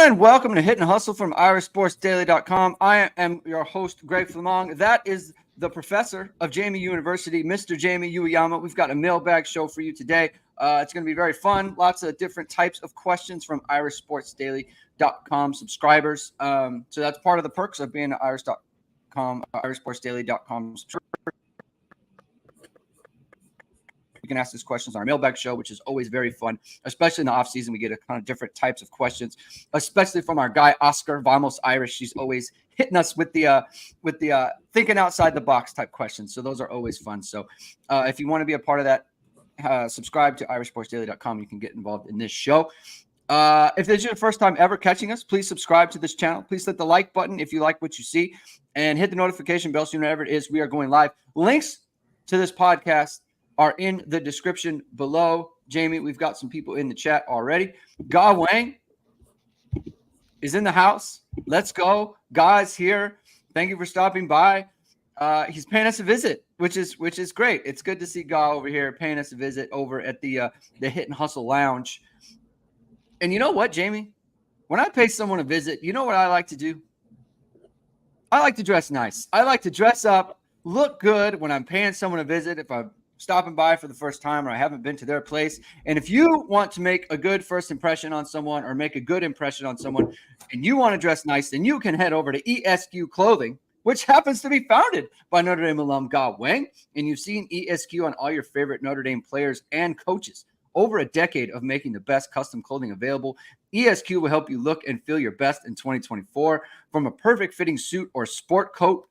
and welcome to Hit and Hustle from irishsportsdaily.com. I am your host, Greg Flamong. That is the professor of Jamie University, Mr. Jamie Ueyama. We've got a mailbag show for you today. It's going to be very fun. Lots of different types of questions from irishsportsdaily.com subscribers. So that's part of the perks of being an irishsportsdaily.com subscriber. You can ask these questions on our mailbag show, which is always very fun, especially in the off season. We get a kind of different types of questions, especially from our guy Oscar Vamos Irish. She's always hitting us with the thinking outside the box type questions. So those are always fun. So if you want to be a part of that, subscribe to irishsportsdaily.com. You can get involved in this show. If this is your first time ever catching us, please subscribe to this channel. Please hit the like button if you like what you see, and hit the notification bell so you know whenever it is we are going live. Links to this podcast are in the description below. Jamie, we've got some people in the chat already. Ga Wang is in the house. Let's go. Ga's here. Thank you for stopping by. He's paying us a visit, which is great. It's good to see Ga over here paying us a visit over at the Hit and Hustle Lounge. And you know what, Jamie? When I pay someone a visit, you know what I like to do? I like to dress nice. I like to dress up, look good when I'm paying someone a visit. If I'm stopping by for the first time or I haven't been to their place. And if you want to make a good first impression on someone or make a good impression on someone and you want to dress nice, then you can head over to ESQ Clothing, which happens to be founded by Notre Dame alum Ga Wang. And you've seen ESQ on all your favorite Notre Dame players and coaches. Over a decade of making the best custom clothing available, ESQ will help you look and feel your best in 2024. From a perfect fitting suit or sport coat,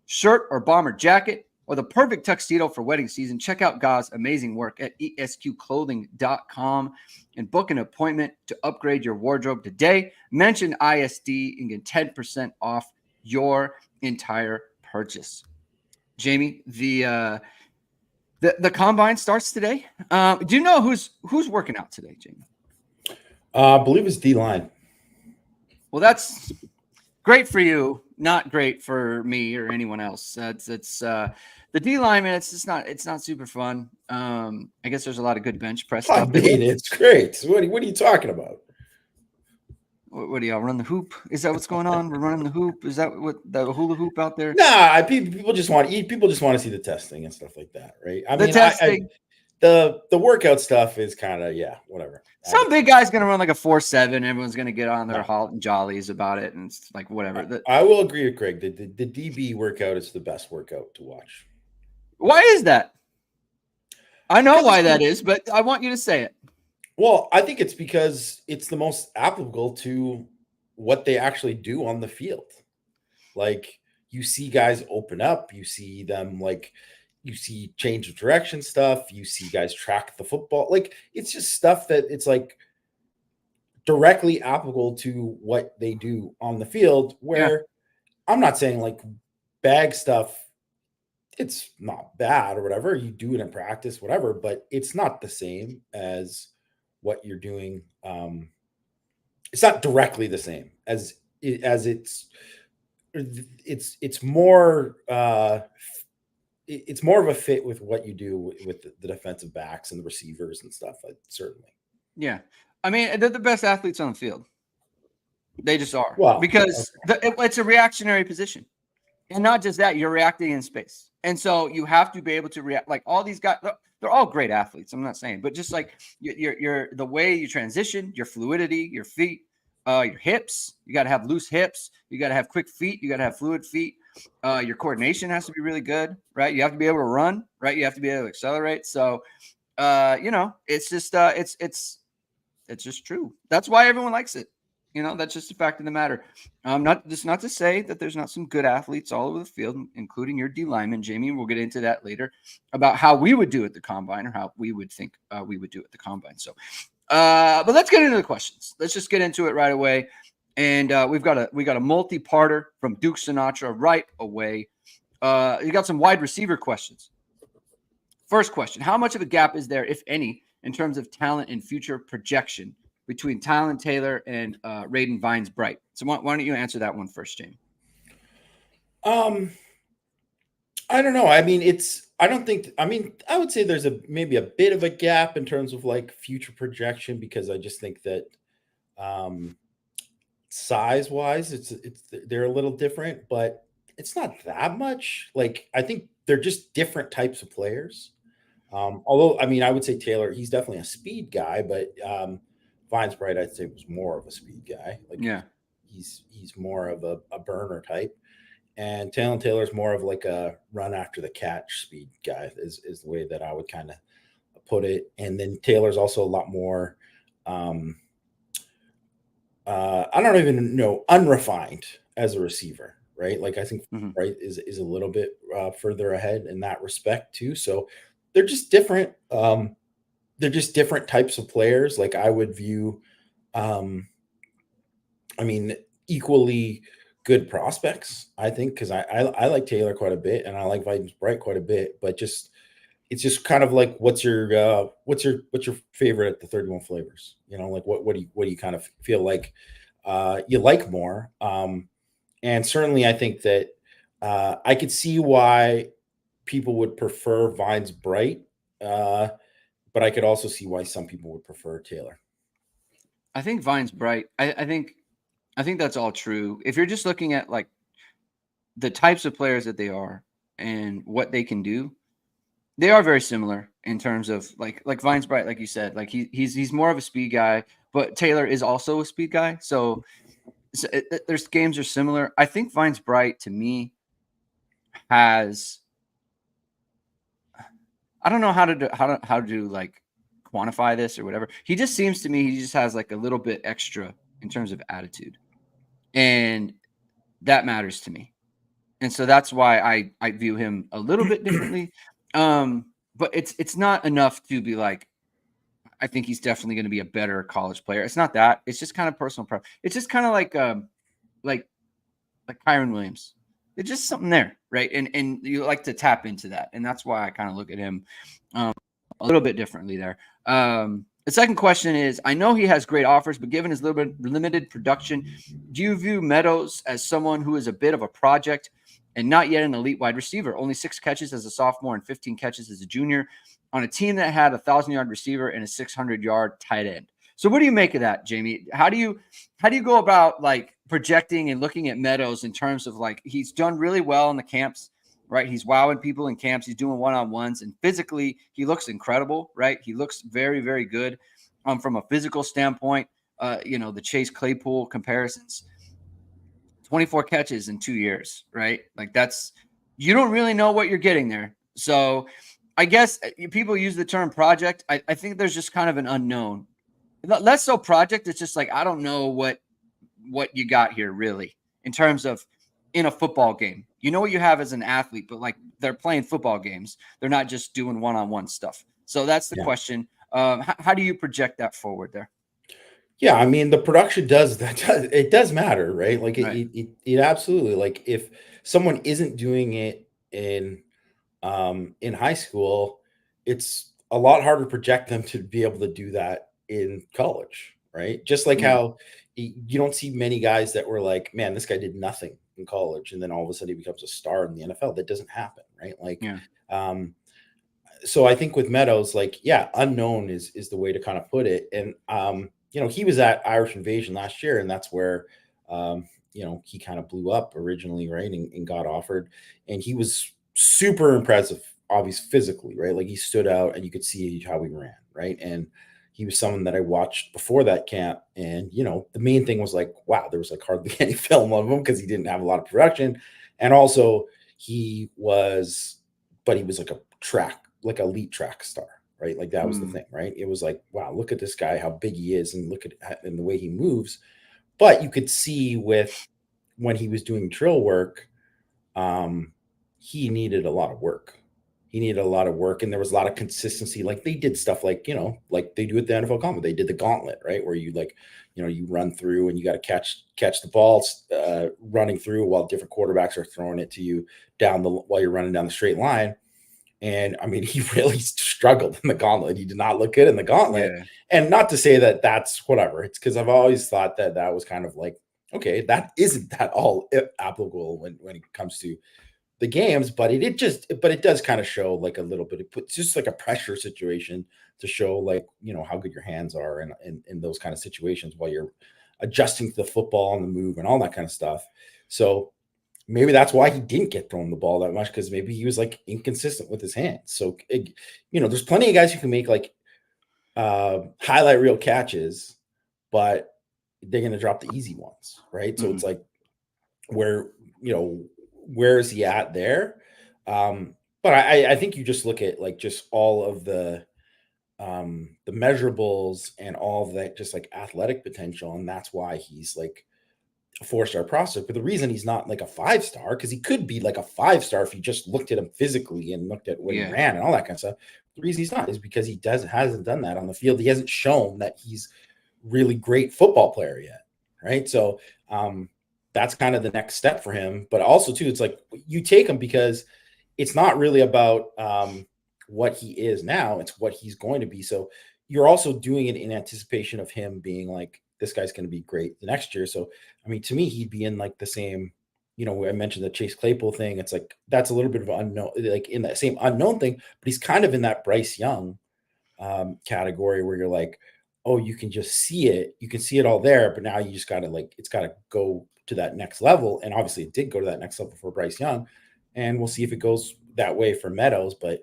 shirt or bomber jacket, or the perfect tuxedo for wedding season, check out Ga's amazing work at esqclothing.com and book an appointment to upgrade your wardrobe today. Mention ISD and get 10% off your entire purchase. Jamie, the combine starts today. Do you know who's working out today, Jamie? I believe it's D-line. Well, that's great for you, not great for me or anyone else. It's the D lineman. It's not super fun. I guess there's a lot of good bench press stuff. I mean, it's great. What are you talking about? What do y'all run the hoop? Is that what's going on? We're running the hoop. Is that what the hula hoop out there? Nah, people just want to eat. People just want to see the testing and stuff like that, right? I mean, testing. The workout stuff is kind of whatever. Some big guy's gonna run like a 4.7. Everyone's gonna get on their halt and jollies about it, and it's like whatever. I will agree with Craig. The DB workout is the best workout to watch. Why is that? I know why that is, but I want you to say it. Well, I think it's because it's the most applicable to what they actually do on the field. Like, you see guys open up, you see them you see change of direction stuff, you see guys track the football. Like, it's just stuff that it's like directly applicable to what they do on the field, where I'm not saying like bag stuff, it's not bad or whatever. You do it in practice, whatever, but it's not the same as what you're doing. It's not directly the same as it's more it's more of a fit with what you do with the defensive backs and the receivers and stuff. Certainly. Yeah. I mean, they're the best athletes on the field. They just are. Well, because it's a reactionary position. And not just that, you're reacting in space. And so you have to be able to react. Like, all these guys, they're all great athletes. I'm not saying, but just like you're the way you transition, your fluidity, your feet, your hips, you got to have loose hips. You got to have quick feet. You got to have fluid feet. Your coordination has to be really good, right? You have to be able to run, right? You have to be able to accelerate. So, it's just, it's just true. That's why everyone likes it. That's just a fact of the matter. Not to say that there's not some good athletes all over the field, including your D lineman, Jamie. We'll get into that later about how we would do at the combine, or how we would think we would do at the combine. So, but let's get into the questions. Let's just get into it right away. And we got a multi-parter from Duke Sinatra right away. You got some wide receiver questions. First question: how much of a gap is there, if any, in terms of talent and future projection between Tylan Taylor and Raiden Vines-Bright? So why don't you answer that one first, Jamie? I don't know. I mean, I would say there's maybe a bit of a gap in terms of like future projection, because I just think that size wise, they're a little different, but it's not that much. Like I think they're just different types of players. Although I mean, I would say Taylor, he's definitely a speed guy, but Vines Bright, I'd say, was more of a speed guy. Like Yeah. he's more of a burner type, and Taylor's more of like a run after the catch speed guy. Is the way that I would kind of put it. And then Taylor's also a lot more. I don't even know, unrefined as a receiver, right? Like I think Mhm. Bright is a little bit further ahead in that respect too. So they're just different. They're just different types of players. Like I would view, um, I mean, equally good prospects. I think because I like Taylor quite a bit and I like Vikings Bright quite a bit, but just it's just kind of like what's your favorite at the 31 flavors? You know, like what do you kind of feel like you like more? And certainly I think that I could see why people would prefer Vines Bright, uh, but I could also see why some people would prefer Taylor. I think Vine's bright. I think that's all true. If you're just looking at like the types of players that they are and what they can do, they are very similar in terms of like Vine's bright, like you said. Like he's more of a speed guy, but Taylor is also a speed guy. So there's games are similar. I think Vine's bright to me has I don't know how to like quantify this or whatever. He just seems to me he just has like a little bit extra in terms of attitude, and that matters to me. And so that's why I view him a little bit differently. But it's not enough to be like I think he's definitely going to be a better college player. It's not that. It's just kind of personal preference. It's just kind of like like Kyron Williams. It's just something there, right? And you like to tap into that, and that's why I kind of look at him um, a little bit differently there. The second question is: I know he has great offers, but given his little bit limited production, do you view Meadows as someone who is a bit of a project and not yet an elite wide receiver? Only 6 catches as a sophomore and 15 catches as a junior on a team that had a 1,000-yard receiver and a 600-yard tight end. So, what do you make of that, Jamie? How do you go about like projecting and looking at Meadows in terms of like he's done really well in the camps, right? He's wowing people in camps. He's doing one-on-ones, and physically he looks incredible, right? He looks very, very good from a physical standpoint. The Chase Claypool comparisons, 24 catches in 2 years, right? Like that's you don't really know what you're getting there. So I guess people use the term project. I think there's just kind of an unknown. Less so project. It's just like I don't know what you got here really in terms of in a football game. You know what you have as an athlete, but like they're playing football games. They're not just doing one-on-one stuff. So that's the Yeah. question. How do you project that forward there? Yeah, I mean the production does matter, right? Like Right. it absolutely, like if someone isn't doing it in high school, it's a lot harder to project them to be able to do that in college, right? Just like Yeah. how you don't see many guys that were like, man, this guy did nothing in college, and then all of a sudden he becomes a star in the NFL. That doesn't happen, right? Like, Yeah. um, so I think with Meadows, like, yeah, unknown is the way to kind of put it. And he was at Irish Invasion last year, and that's where he kind of blew up originally, right? And got offered, and he was super impressive, obviously physically, right? Like he stood out, and you could see how he ran, right? And he was someone that I watched before that camp, and the main thing was like, wow, there was like hardly any film of him because he didn't have a lot of production, and also but he was like a track, like elite track star, right? Like that was the Mm. thing, right? It was like, wow, look at this guy, how big he is, and look at and the way he moves. But you could see with when he was doing drill work, um, he needed a lot of work. He needed a lot of work, and there was a lot of consistency. Like they did stuff like like they do at the NFL Combine. They did the gauntlet, right, where you like, you run through and you got to catch the balls running through while different quarterbacks are throwing it to you while you're running down the straight line. And I mean, he really struggled in the gauntlet. He did not look good in the gauntlet. Yeah. And not to say that that's whatever. It's because I've always thought that that was kind of like, okay, that isn't that all applicable when it comes to the games, but it does kind of show like a little bit. It puts just like a pressure situation to show like how good your hands are in those kind of situations while you're adjusting to the football on the move and all that kind of stuff. So maybe that's why he didn't get thrown the ball that much, because maybe he was like inconsistent with his hands. So, there's plenty of guys who can make like highlight reel catches, but they're going to drop the easy ones, right? So it's like, where is he at there? But I think you just look at like just all of the measurables and all of that, just like athletic potential, and that's why he's like a 4-star prospect. But the reason he's not like a 5-star, because he could be like a 5-star if you just looked at him physically and looked at what he ran and all that kind of stuff. The reason he's not is because he hasn't done that on the field. He hasn't shown that he's really great football player yet, right? So that's kind of the next step for him. But also too, it's like you take him because it's not really about what he is now, it's what he's going to be. So you're also doing it in anticipation of him being like, this guy's going to be great the next year. So I mean, to me, he'd be in like the same, I mentioned the Chase Claypool thing. It's like that's a little bit of an unknown, like in that same unknown thing, but he's kind of in that Bryce Young category where you're like, oh, you can just see it, you can see it all there, but now you just got to like, it's got to go to that next level. And obviously it did go to that next level for Bryce Young, and we'll see if it goes that way for Meadows. But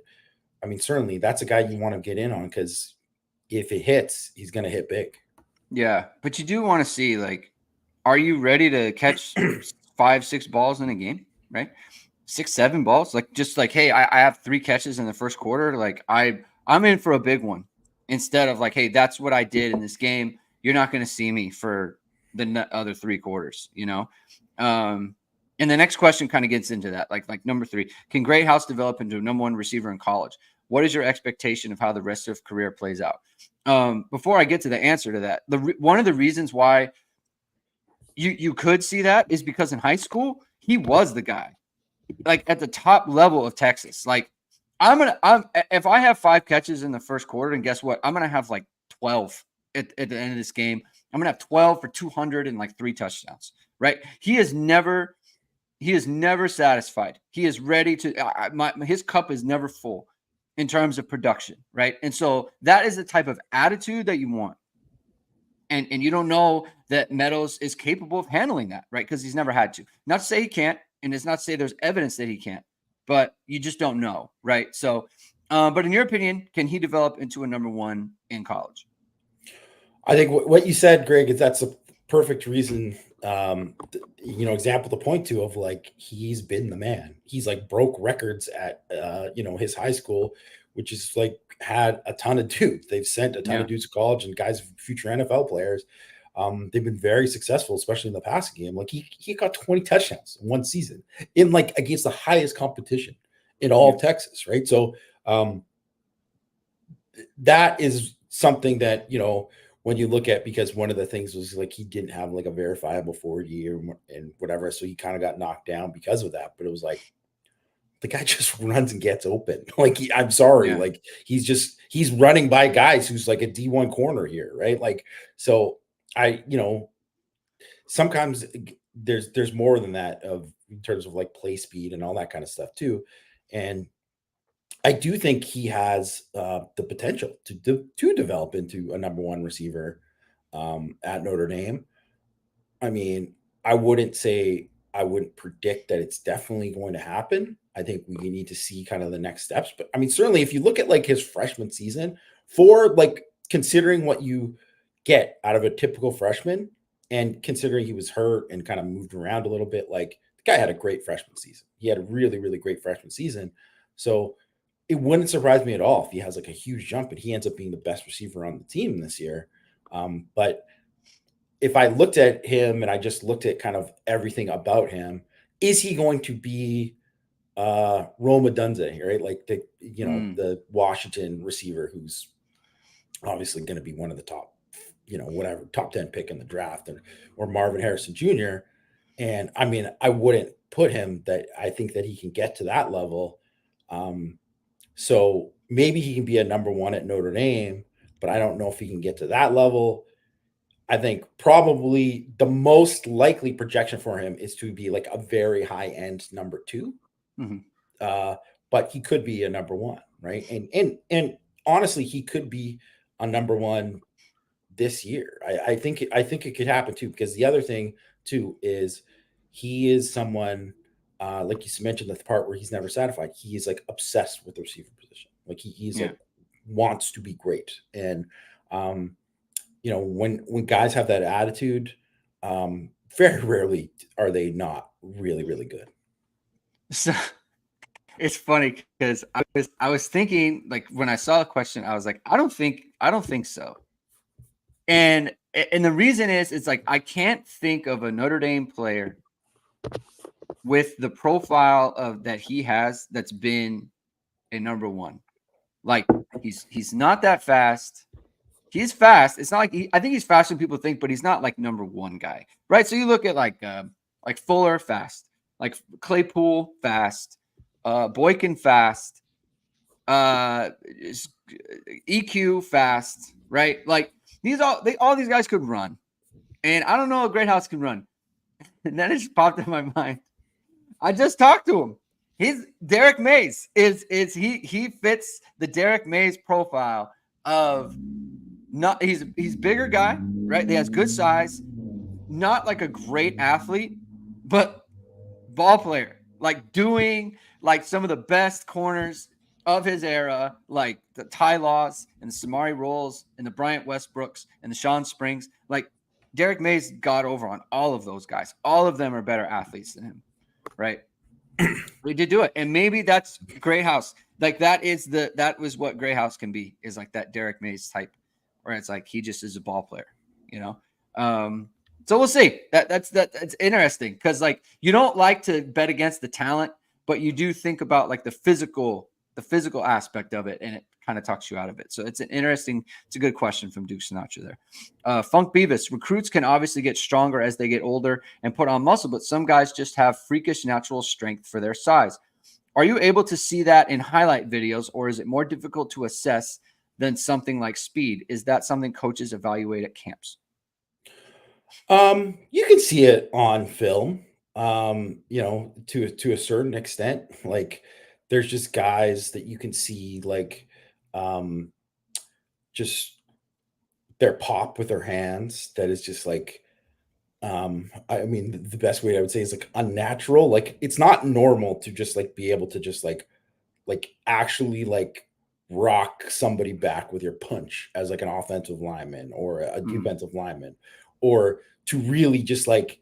I mean, certainly that's a guy you want to get in on, because if it hits, he's going to hit big. Yeah, but you do want to see, like, are you ready to catch 5-6 balls in a game, right? 6-7 balls, like just like, hey, I have 3 catches in the first quarter, like I'm in for a big one, instead of like, hey, that's what I did in this game. You're not going to see me for the other 3 quarters, And the next question kind of gets into that, like number 3, can Greathouse develop into a number 1 receiver in college? What is your expectation of how the rest of his career plays out? Before I get to the answer to that, one of the reasons why you could see that is because in high school he was the guy, like at the top level of Texas. Like if I have 5 catches in the first quarter, and guess what, I'm gonna have like 12 at the end of this game. I'm gonna have 12 for 200 and like 3 touchdowns. Right? He is never satisfied. He is ready to. His cup is never full in terms of production, right? And so that is the type of attitude that you want. And you don't know that Meadows is capable of handling that, right? Because he's never had to. Not to say he can't, and it's not to say there's evidence that he can't, but you just don't know, right? So, but in your opinion, can he develop into a number 1 in college? I think what you said, Greg, is that's a perfect reason, example to point to, of like, he's been the man. He's like broke records at, his high school, which is like had a ton of dudes. They've sent a ton of dudes to college, and guys, future NFL players. They've been very successful, especially in the passing game. Like he got 20 touchdowns in one season in like against the highest competition in all of Texas. Right. So that is something that, when you look at, because one of the things was like he didn't have like a verifiable 4 year and whatever, so he kind of got knocked down because of that. But it was like, the guy just runs and gets open. Like I'm sorry, like he's running by guys who's like a D1 corner here, right? Like, so sometimes there's more than that in terms of like play speed and all that kind of stuff too. And I do think he has the potential to develop into a number 1 receiver at Notre Dame. I mean, I wouldn't predict that it's definitely going to happen. I think we need to see kind of the next steps. But I mean, certainly if you look at like his freshman season, for like considering what you get out of a typical freshman, and considering he was hurt and kind of moved around a little bit, like the guy had a great freshman season. He had a really, really great freshman season. So it wouldn't surprise me at all if he has like a huge jump and he ends up being the best receiver on the team this year. But if I looked at him and I just looked at kind of everything about him, is he going to be Roma Dunze, right? Like the Washington receiver who's obviously going to be one of the top, top 10 pick in the draft, or Marvin Harrison Jr. And I mean, I wouldn't put him that I think that he can get to that level. So maybe he can be a number 1 at Notre Dame, but I don't know if he can get to that level. I think probably the most likely projection for him is to be like a very high end number 2. But he could be a number 1, right? And honestly, he could be a number 1 this year. I think it could happen too, because the other thing too is he is someone like you mentioned, the part where he's never satisfied. He is like obsessed with the receiver position. Like he's Yeah. like wants to be great. And um, when guys have that attitude, very rarely are they not really, really good. So it's funny because I was thinking, like, when I saw the question, I was like, I don't think so. And the reason is, it's like I can't think of a Notre Dame player with the profile of that he has that's been a number one. Like, he's not that fast. He's fast. It's not like I think he's faster than people think, but he's not like number one guy, right? So you look at like Fuller, fast, like Claypool, fast, Boykin, fast, uh, EQ, fast, right? Like all these guys could run, and I don't know if Greathouse can run. And then it just popped in my mind. I just talked to him. He's Derek Mays he fits the Derek Mays profile of not he's bigger guy, right? He has good size, not like a great athlete, but ball player, like doing like some of the best corners of his era, like the Ty Laws and the Samari Rolls and the Bryant Westbrooks and the Sean Springs. Like, Derek Mays got over on all of those guys. All of them are better athletes than him, right? We did do it, and maybe that's Greathouse. Like, that was what Greathouse can be, is like that Derek Mays type, where it's like he just is a ball player, you know. So we'll see. That's interesting, because like you don't like to bet against the talent, but you do think about like the physical aspect of it, and it kind of talks you out of it. So it's a good question from Duke Sinatra there. Funk Beavis, recruits can obviously get stronger as they get older and put on muscle, but some guys just have freakish natural strength for their size. Are you able to see that in highlight videos, or is it more difficult to assess than something like speed? Is that something coaches evaluate at camps? You can see it on film, to a certain extent. Like there's just guys that you can see like um just their pop with their hands that is just like I mean the best way I would say is like unnatural. Like it's not normal to just like be able to just like actually like rock somebody back with your punch as like an offensive lineman or a Mm, defensive lineman, or to really just like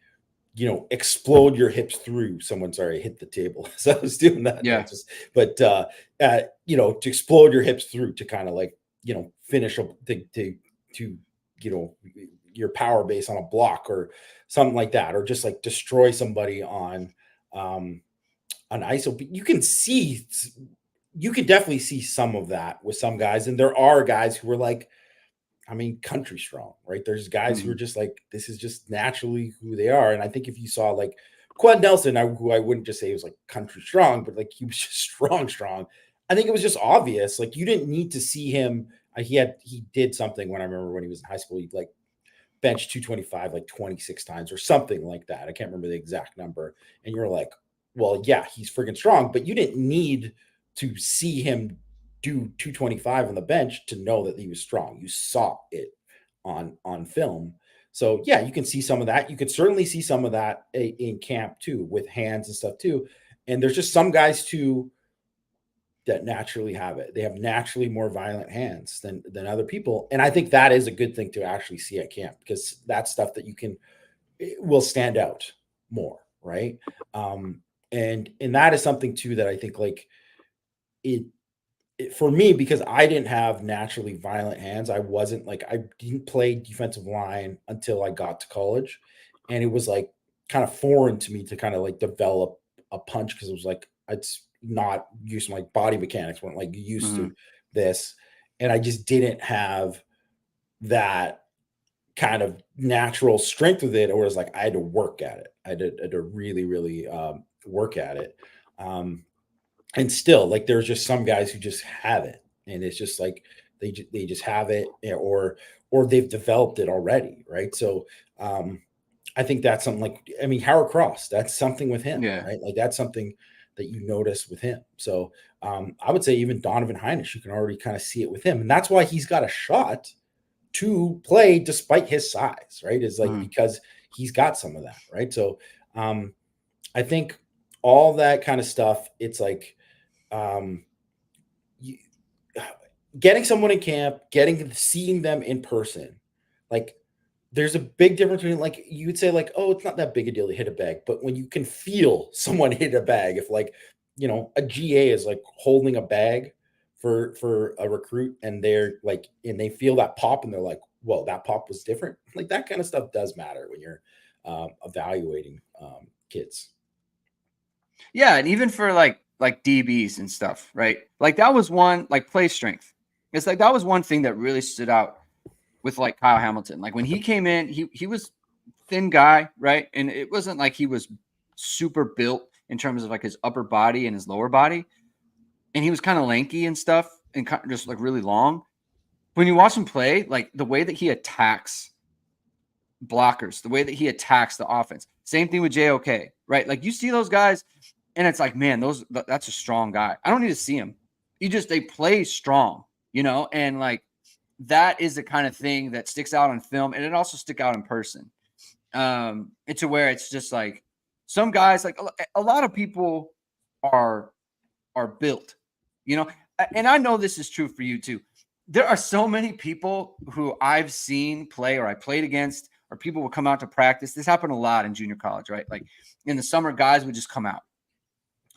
explode your hips through someone. Sorry, I hit the table as I was doing that. yeah. But to explode your hips through to kind of like finish a to you know your power base on a block or something like that, or just like destroy somebody um on ISO. But you can definitely see some of that with some guys, and there are guys who are like, I mean, country strong, right? There's guys who are Mm, just like, this is just naturally who they are. And I think if you saw like Quad Nelson, who I wouldn't just say he was like country strong, but like he was just strong, strong. I think it was just obvious. Like you didn't need to see him. He did something when I remember when he was in high school. He like bench 225 like 26 times or something like that. I can't remember the exact number. And you're like, well, yeah, he's freaking strong, but you didn't need to see him do 225 on the bench to know that he was strong. You saw it on film. So yeah, you can see some of that. You could certainly see some of that in camp too, with hands and stuff too. And there's just some guys too that naturally have it. They have naturally more violent hands than other people. And I think that is a good thing to actually see at camp, because that's stuff that it will stand out more, right? And that is something too that I think like it, for me, because I didn't have naturally violent hands. I didn't play defensive line until I got to college, and it was like kind of foreign to me to kind of like develop a punch, because it was like it's not used to, like body mechanics weren't like used to mm, this, and I just didn't have that kind of natural strength with it, or it was like I had to work at it. I had to really, really work at it. Um, and still, like there's just some guys who just have it, and it's just like they just have it, or they've developed it already, right? So I think that's something like, I mean, Howard Cross, that's something with him, yeah. right? Like that's something that you notice with him. So I would say even Donovan Heinisch, you can already kind of see it with him, and that's why he's got a shot to play despite his size, right? Is like Mhm. because he's got some of that, right? So I think all that kind of stuff, it's like you, getting someone in camp, seeing them in person, like there's a big difference between like you would say like, oh, it's not that big a deal to hit a bag, but when you can feel someone hit a bag, if like a GA is like holding a bag for a recruit and they're like and they feel that pop and they're like, whoa, that pop was different. Like that kind of stuff does matter when you're evaluating kids. Yeah, and even for like DBs and stuff, right? Like that was one like play strength. It's like that was one thing that really stood out with like Kyle Hamilton. Like when he came in, he was thin guy, right? And it wasn't like he was super built in terms of like his upper body and his lower body. And he was kind of lanky and stuff and just like really long. When you watch him play, like the way that he attacks blockers, the way that he attacks the offense. Same thing with JOK, right? Like you see those guys and it's like, man, that's a strong guy. I don't need to see him. They play strong, and like that is the kind of thing that sticks out on film and it also stick out in person. It's to where it's just like some guys, like a lot of people are built, and I know this is true for you too. There are so many people who I've seen play or I played against, or people would come out to practice. This happened a lot in junior college, right? Like in the summer, guys would just come out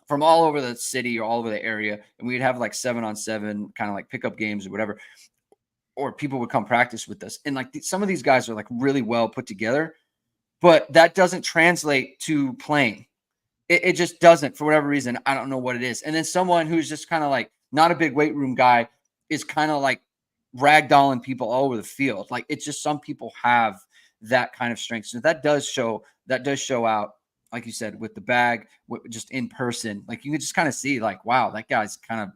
from all over the city or all over the area, and we'd have like 7-on-7 kind of like pickup games or whatever, or people would come practice with us. And like some of these guys are like really well put together, but that doesn't translate to playing. It just doesn't, for whatever reason. I don't know what it is. And then someone who's just kind of like not a big weight room guy is kind of like ragdolling people all over the field. Like it's just some people have that kind of strength. So that does show out, like you said, with the bag, just in person. Like you can just kind of see like, wow, that guy's kind of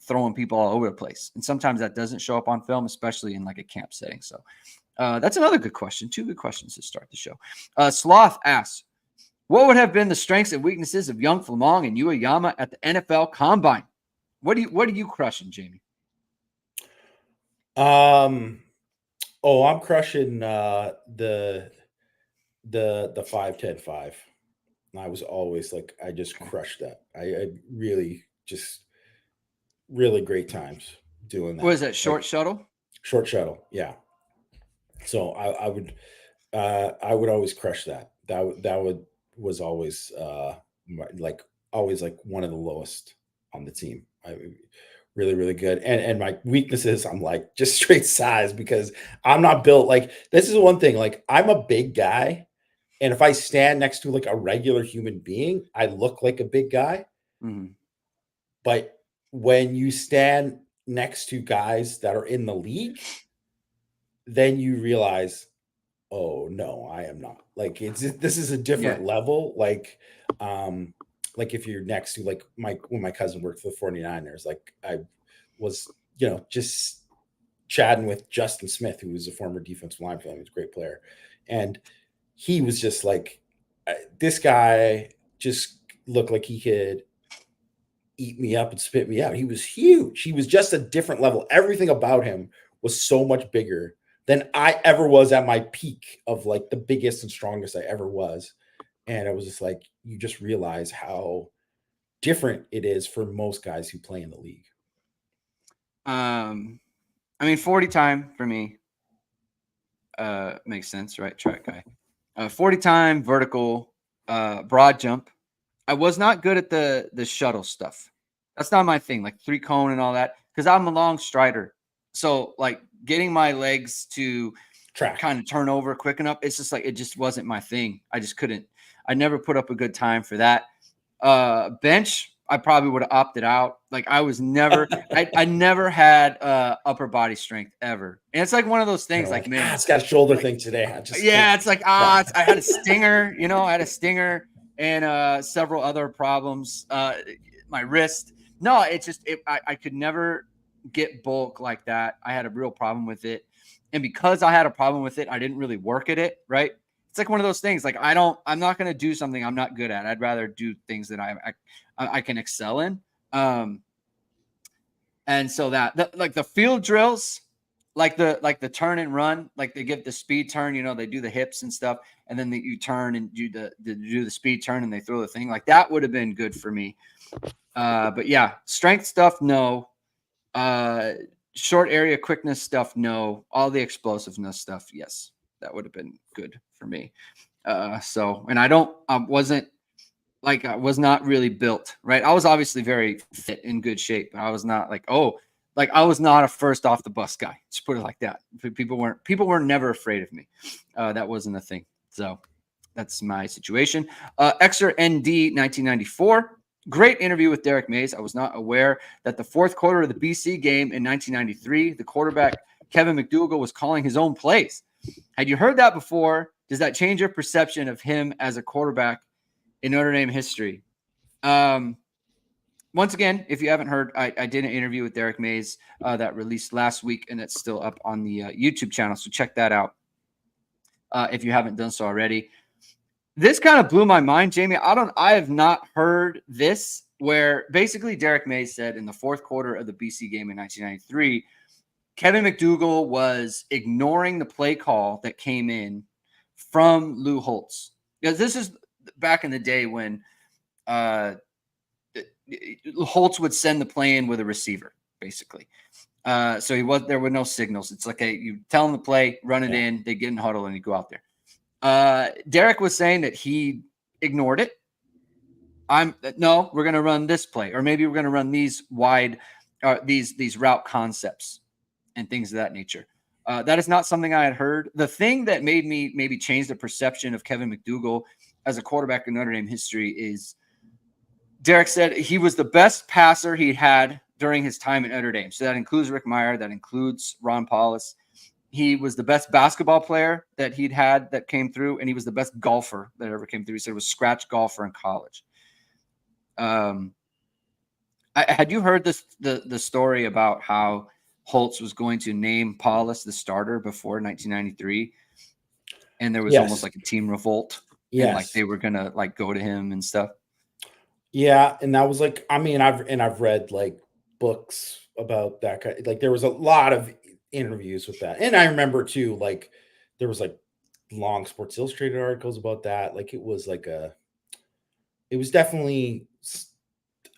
throwing people all over the place. And sometimes that doesn't show up on film, especially in like a camp setting. So that's another good question. 2 good questions to start the show. Sloth asks, what would have been the strengths and weaknesses of young Flamong and Ueyama at the NFL Combine? What are you crushing, Jamie? I'm crushing the 5-10-5. I was always like, I just crushed that. I really just really great times doing that. What is that, short like, shuttle? Short shuttle, yeah. So I would always crush that. Was always always like one of the lowest on the team. I really really good. And my weaknesses, I'm like just straight size because I'm not built like this is one thing. Like I'm a big guy, and if I stand next to like a regular human being, I look like a big guy. Mm-hmm. But when you stand next to guys that are in the league, then you realize, oh no, I am not. Like this is a different Yeah. level. Like if you're next to like when my cousin worked for the 49ers, like I was, just chatting with Justin Smith, who was a former defensive line player. He was a great player. And he was just like, this guy just looked like he could eat me up and spit me out. He was huge. He was just a different level. Everything about him was so much bigger than I ever was at my peak of like the biggest and strongest I ever was. And it was just like, you just realize how different it is for most guys who play in the league. I mean, 40 time for me makes sense, right? Track guy. 40 time, vertical, broad jump. I was not good at the shuttle stuff. That's not my thing, like 3 cone and all that, because I'm a long strider. So like getting my legs to Track kind of turn over quick enough, it's just like it just wasn't my thing. I just couldn't. I never put up a good time for that. Bench, I probably would have opted out. Like I was never, I never had upper body strength ever. And it's like one of those things, like man, it's got a shoulder like, thing today. I just yeah, it's like I had a stinger, I had a stinger and several other problems. My wrist. No, it's just I could never get bulk like that. I had a real problem with it. And because I had a problem with it, I didn't really work at it, right? It's like one of those things. Like I'm not going to do something I'm not good at. I'd rather do things that I can excel in. And so like the field drills, like the turn and run, like they give the speed turn, they do the hips and stuff, and then you turn and do the speed turn and they throw the thing. Like that would have been good for me. But yeah, strength stuff, no. Short area quickness stuff, no. All the explosiveness stuff, yes. That would have been good for me. And I was not really built, right? I was obviously very fit, in good shape, but I was not I was not a first off the bus guy. Just put it like that. People were never afraid of me. That wasn't a thing. So that's my situation. Exer ND 1994. Great interview with Derek Mays. I was not aware that the fourth quarter of the BC game in 1993, the quarterback Kevin McDougall was calling his own plays. Had you heard that before? Does that change your perception of him as a quarterback in Notre Dame history? Once again, if you haven't heard, I did an interview with Derek Mays that released last week, and it's still up on the YouTube channel. So check that out if you haven't done so already. This kind of blew my mind, Jamie. I have not heard this, where basically Derek Mays said in the fourth quarter of the BC game in 1993, Kevin McDougall was ignoring the play call that came in from Lou Holtz. Because this is back in the day when Holtz would send the play in with a receiver, basically. So there were no signals. It's like you tell him the play, run it in, they get in huddle, and you go out there. Derek was saying that he ignored it. No, we're going to run this play, or maybe we're going to run these wide, these route concepts and things of that nature. That is not something I had heard. The thing that made me maybe change the perception of Kevin McDougall as a quarterback in Notre Dame history is Derek said he was the best passer he had during his time at Notre Dame. So that includes Rick Meyer, that includes Ron Paulus. He was the best basketball player that he'd had that came through, and he was the best golfer that ever came through. He said he was scratch golfer in college. Had you heard the story about how Holtz was going to name Paulus the starter before 1993, and there was almost like a team revolt, and like they were gonna like go to him and stuff? Yeah, and that was like, I mean, I've read like books about that kind. Like there was a lot of interviews with that, and I remember too, like there was like long Sports Illustrated articles about that. Like it was definitely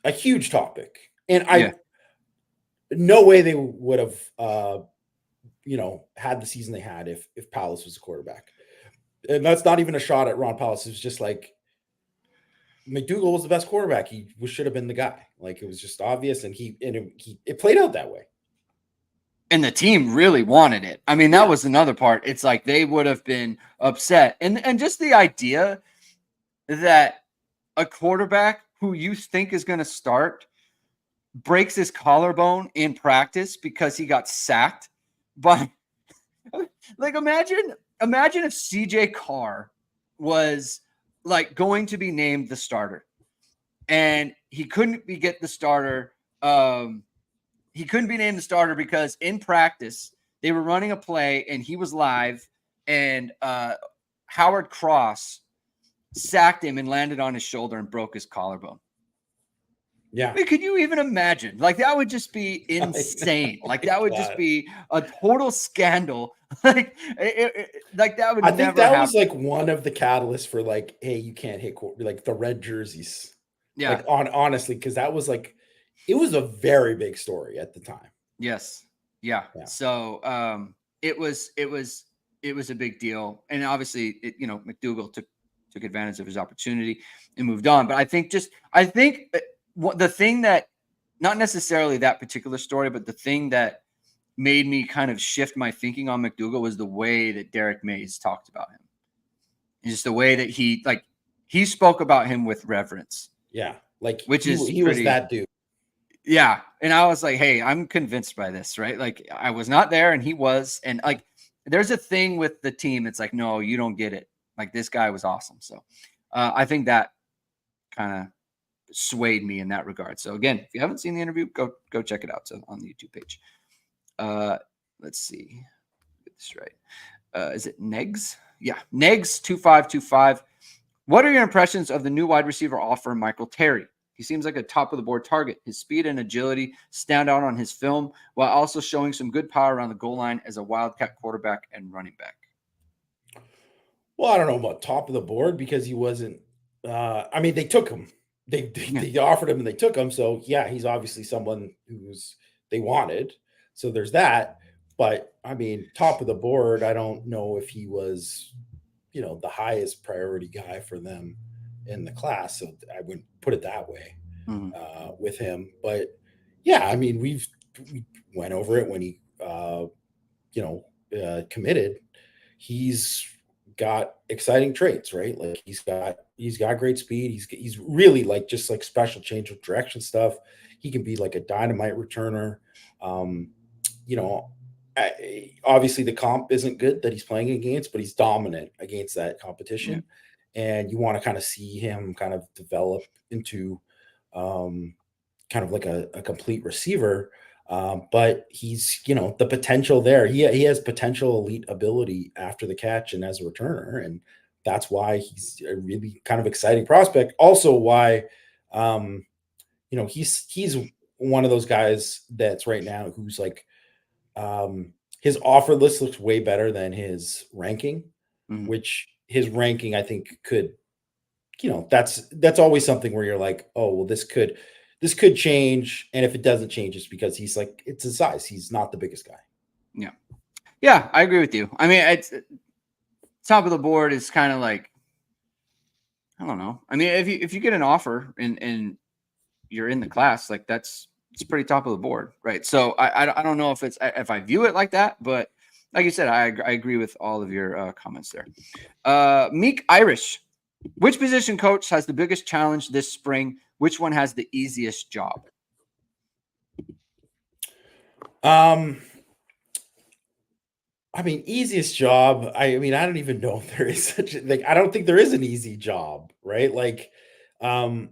a huge topic, and no way they would have had the season they had if Paulus was a quarterback. And that's not even a shot at Ron Paulus. It was just like McDougall was the best quarterback. He should have been the guy. Like it was just obvious, and it played out that way. And the team really wanted it. I mean, that was another part. It's like they would have been upset. And just the idea that a quarterback who you think is going to start breaks his collarbone in practice because he got sacked. But like, imagine if CJ Carr was like going to be named the starter, and he couldn't get the starter. He couldn't be named the starter because in practice they were running a play and he was live, and Howard Cross sacked him and landed on his shoulder and broke his collarbone. Yeah. I mean, could you even imagine? Like that would just be insane. Like that would just be a total scandal. Like that would. I think that was like one of the catalysts for like, hey, you can't hit like the red jerseys. Yeah. Like honestly, because that was like, it was a very big story at the time. Yes. Yeah. So it was a big deal, and obviously McDougall took advantage of his opportunity and moved on. But I think the thing that, not necessarily that particular story, but the thing that made me kind of shift my thinking on McDougall was the way that Derek Mays talked about him. And just the way that he spoke about him with reverence. Yeah. Like he was that dude. Yeah. And I was like, hey, I'm convinced by this, right? Like I was not there and he was, and like, there's a thing with the team. It's like, no, you don't get it. Like this guy was awesome. So I think that kind of swayed me in that regard. So again, if you haven't seen the interview, go check it out. So on the YouTube page. Let's see. Get this right. Is it Negs? Yeah. Negs 2525. What are your impressions of the new wide receiver offer, Michael Terry? He seems like a top of the board target. His speed and agility stand out on his film while also showing some good power around the goal line as a Wildcat quarterback and running back. Well, I don't know about top of the board because he wasn't. I mean, they took him. They, they Yeah. they offered him and they took him. So yeah, he's obviously someone who's they wanted. So there's that. But I mean, top of the board, I don't know if he was, the highest priority guy for them in the class. So I wouldn't put it that way Mhm. with him. But yeah, I mean, we went over it when he, committed. He's got exciting traits, right? Like he's got great speed. He's really like just like special change of direction stuff. He can be like a dynamite returner. Um, you know, Obviously the comp isn't good that he's playing against, but he's dominant against that Yeah. competition, and you want to kind of see him kind of develop into um, kind of like a complete receiver. But he's, the potential there. He has potential elite ability after the catch and as a returner, and that's why he's a really kind of exciting prospect. Also, why he's one of those guys that's right now who's like his offer list looks way better than his ranking, Mhm. which his ranking I think could, that's always something where you're like, oh well, this could change, and if it doesn't change, it's because he's like it's his size. He's not the biggest guy. Yeah. Yeah, I agree with you. I mean, it's top of the board is kind of like, I don't know. I mean, if you get an offer and you're in the class, like it's pretty top of the board, right? So I don't know if I view it like that, but like you said, I agree with all of your comments there. Meek Irish, which position coach has the biggest challenge this spring? Which one has the easiest job? Um, I mean, easiest job. I mean, I don't even know if there is such a like. I don't think there is an easy job, right? Like, um,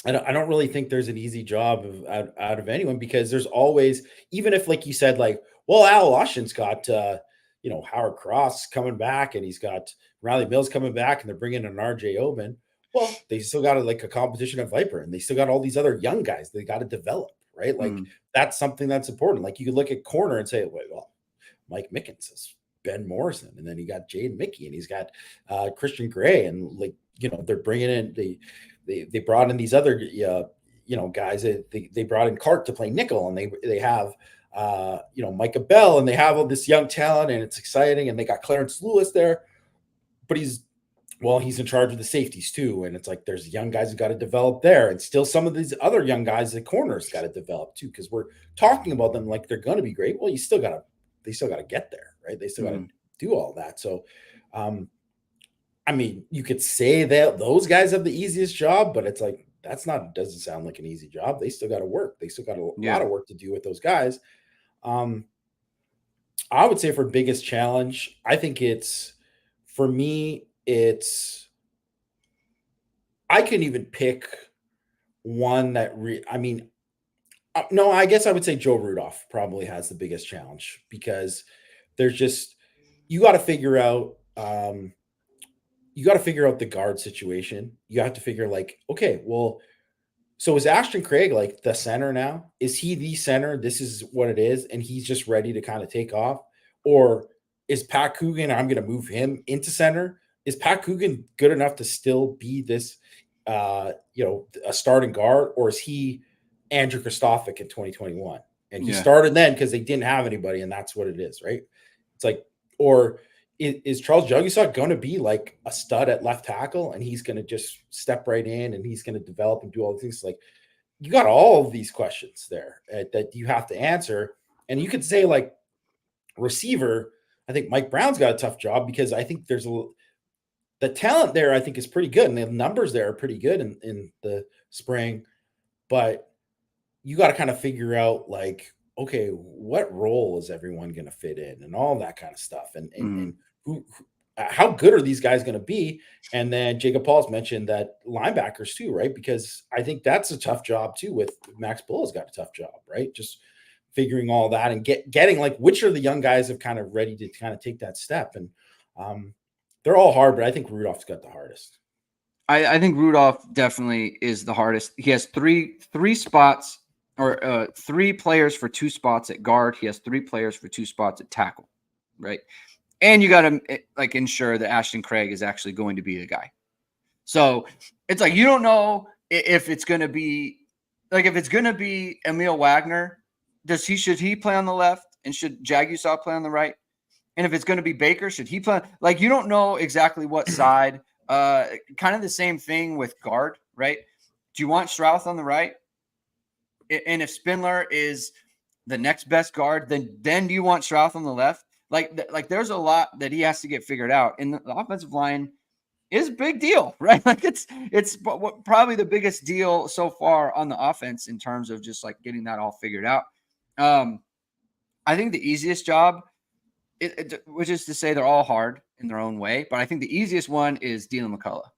I don't really think there's an easy job out of anyone because there's always, even if like you said, like, well, Al Lushen's got Howard Cross coming back and he's got Riley Mills coming back and they're bringing in RJ Oben. Well, they still got like a competition at Viper and they still got all these other young guys they got to develop, right? Like Mm, that's something that's important. Like you could look at corner and say, wait, well, Mike Mickens is Ben Morrison, and then he got Jaden Mickey, and he's got Christian Gray, and like they're bringing in they brought in these other guys. They brought in Cart to play nickel, and they have Micah Bell, and they have all this young talent, and it's exciting, and they got Clarence Lewis there, but he's in charge of the safeties too, and it's like there's young guys who got to develop there, and still some of these other young guys at corners got to develop too, because we're talking about them like they're going to be great. Well, they still got to get there, right? They still got to mm, do all that. So, um, I mean, you could say that those guys have the easiest job, but it's like doesn't sound like an easy job. They still got to work. They still got a lot yeah. of work to do with those guys. Um, I would say for biggest challenge, I think it's for me, I couldn't even pick one I mean, no, I guess I would say Joe Rudolph probably has the biggest challenge because there's just you got to figure out the guard situation. You have to figure like, okay, well, so is Ashton Craig like the center now? Is he the center? This is what it is, and he's just ready to kind of take off, or is Pat Coogan? I'm going to move him into center. Is Pat Coogan good enough to still be this, a starting guard, or is he Andrew Kristofic in 2021? And he Yeah. started then because they didn't have anybody, and that's what it is, right? It's like, or is Charles Jugusok going to be like a stud at left tackle and he's going to just step right in and he's going to develop and do all the things? Like you got all of these questions there that you have to answer. And you could say like receiver, I think Mike Brown's got a tough job because I think the talent there I think is pretty good and the numbers there are pretty good in the spring, but you got to kind of figure out like, okay, what role is everyone going to fit in and all that kind of stuff. And Mm, how good are these guys going to be? And then Jacob Paul's mentioned that linebackers too, right? Because I think that's a tough job too. With Max Bull has got a tough job, right? Just figuring all that and getting like which are the young guys have kind of ready to kind of take that step. And they're all hard, but I think Rudolph's got the hardest. I think Rudolph definitely is the hardest. He has three spots or 3 players for 2 spots at guard. He has 3 players for 2 spots at tackle, right? And you got to like ensure that Ashton Craig is actually going to be the guy. So it's like you don't know if it's going to be like if it's going to be Emil Wagner. Should he play on the left and should Jagusaw play on the right? And if it's going to be Baker, should he play? Like you don't know exactly what side. Kind of the same thing with guard, right? Do you want Strauss on the right? And if Spindler is the next best guard, then do you want Strauss on the left? Like there's a lot that he has to get figured out. And the offensive line is a big deal, right? Like it's probably the biggest deal so far on the offense in terms of just like getting that all figured out. I think the easiest job, which is to say they're all hard in their own way, but I think the easiest one is Dylan McCullough.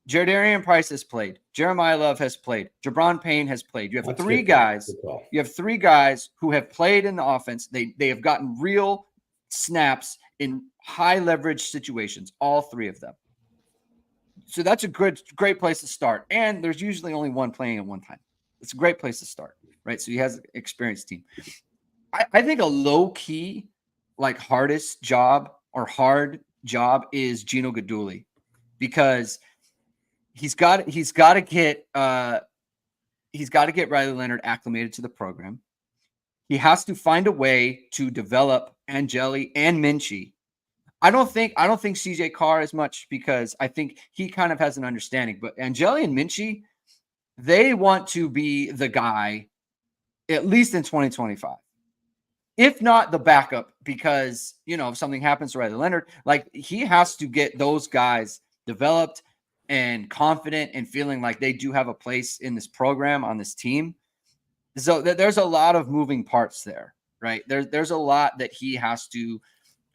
Jaredarian Price has played. Jeremiah Love has played. Jabron Payne has played. You have three guys. You have 3 guys who have played in the offense. They have gotten real snaps in high leverage situations, all 3 of them. So that's a great place to start. And there's usually only one playing at one time. It's a great place to start, right? So he has an experienced team. I think a low key, like hardest job or hard job is Gino Guidugli, because he's got to get Riley Leonard acclimated to the program. He has to find a way to develop Angeli and Minchie. I don't think CJ Carr as much, because I think he kind of has an understanding. But Angeli and Minchie, they want to be the guy at least in 2025. If not the backup, because, if something happens to Riley Leonard, like he has to get those guys developed and confident and feeling like they do have a place in this program, on this team. So there's a lot of moving parts there, right? There's a lot that he has to,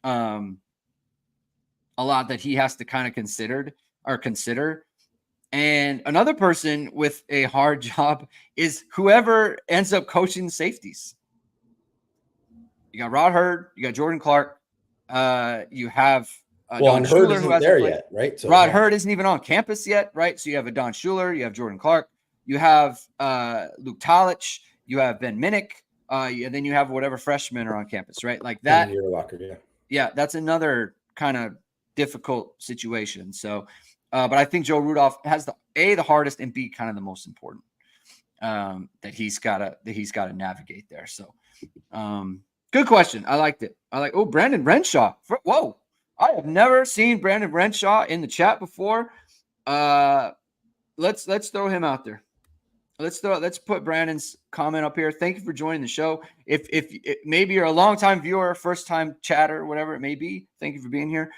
kind of consider. And another person with a hard job is whoever ends up coaching the safeties. You got Rod Hurd, you got Jordan Clark, you have Don Schuler, who hasn't played yet, right? So Rod Hurd isn't even on campus yet, right? So you have a Don Schuler, you have Jordan Clark, you have Luke Talich, you have Ben Minnick, and then you have whatever freshmen are on campus, right? Like that. Yeah, that's another kind of difficult situation. So, but I think Joe Rudolph has the hardest, and B, kind of the most important that he's got to navigate there. So, good question. I liked it. Brandon Renshaw. Whoa. I have never seen Brandon Renshaw in the chat before. Let's throw him out there. Let's put Brandon's comment up here. Thank you for joining the show. If maybe you're a longtime viewer, first time chatter, whatever it may be, thank you for being here.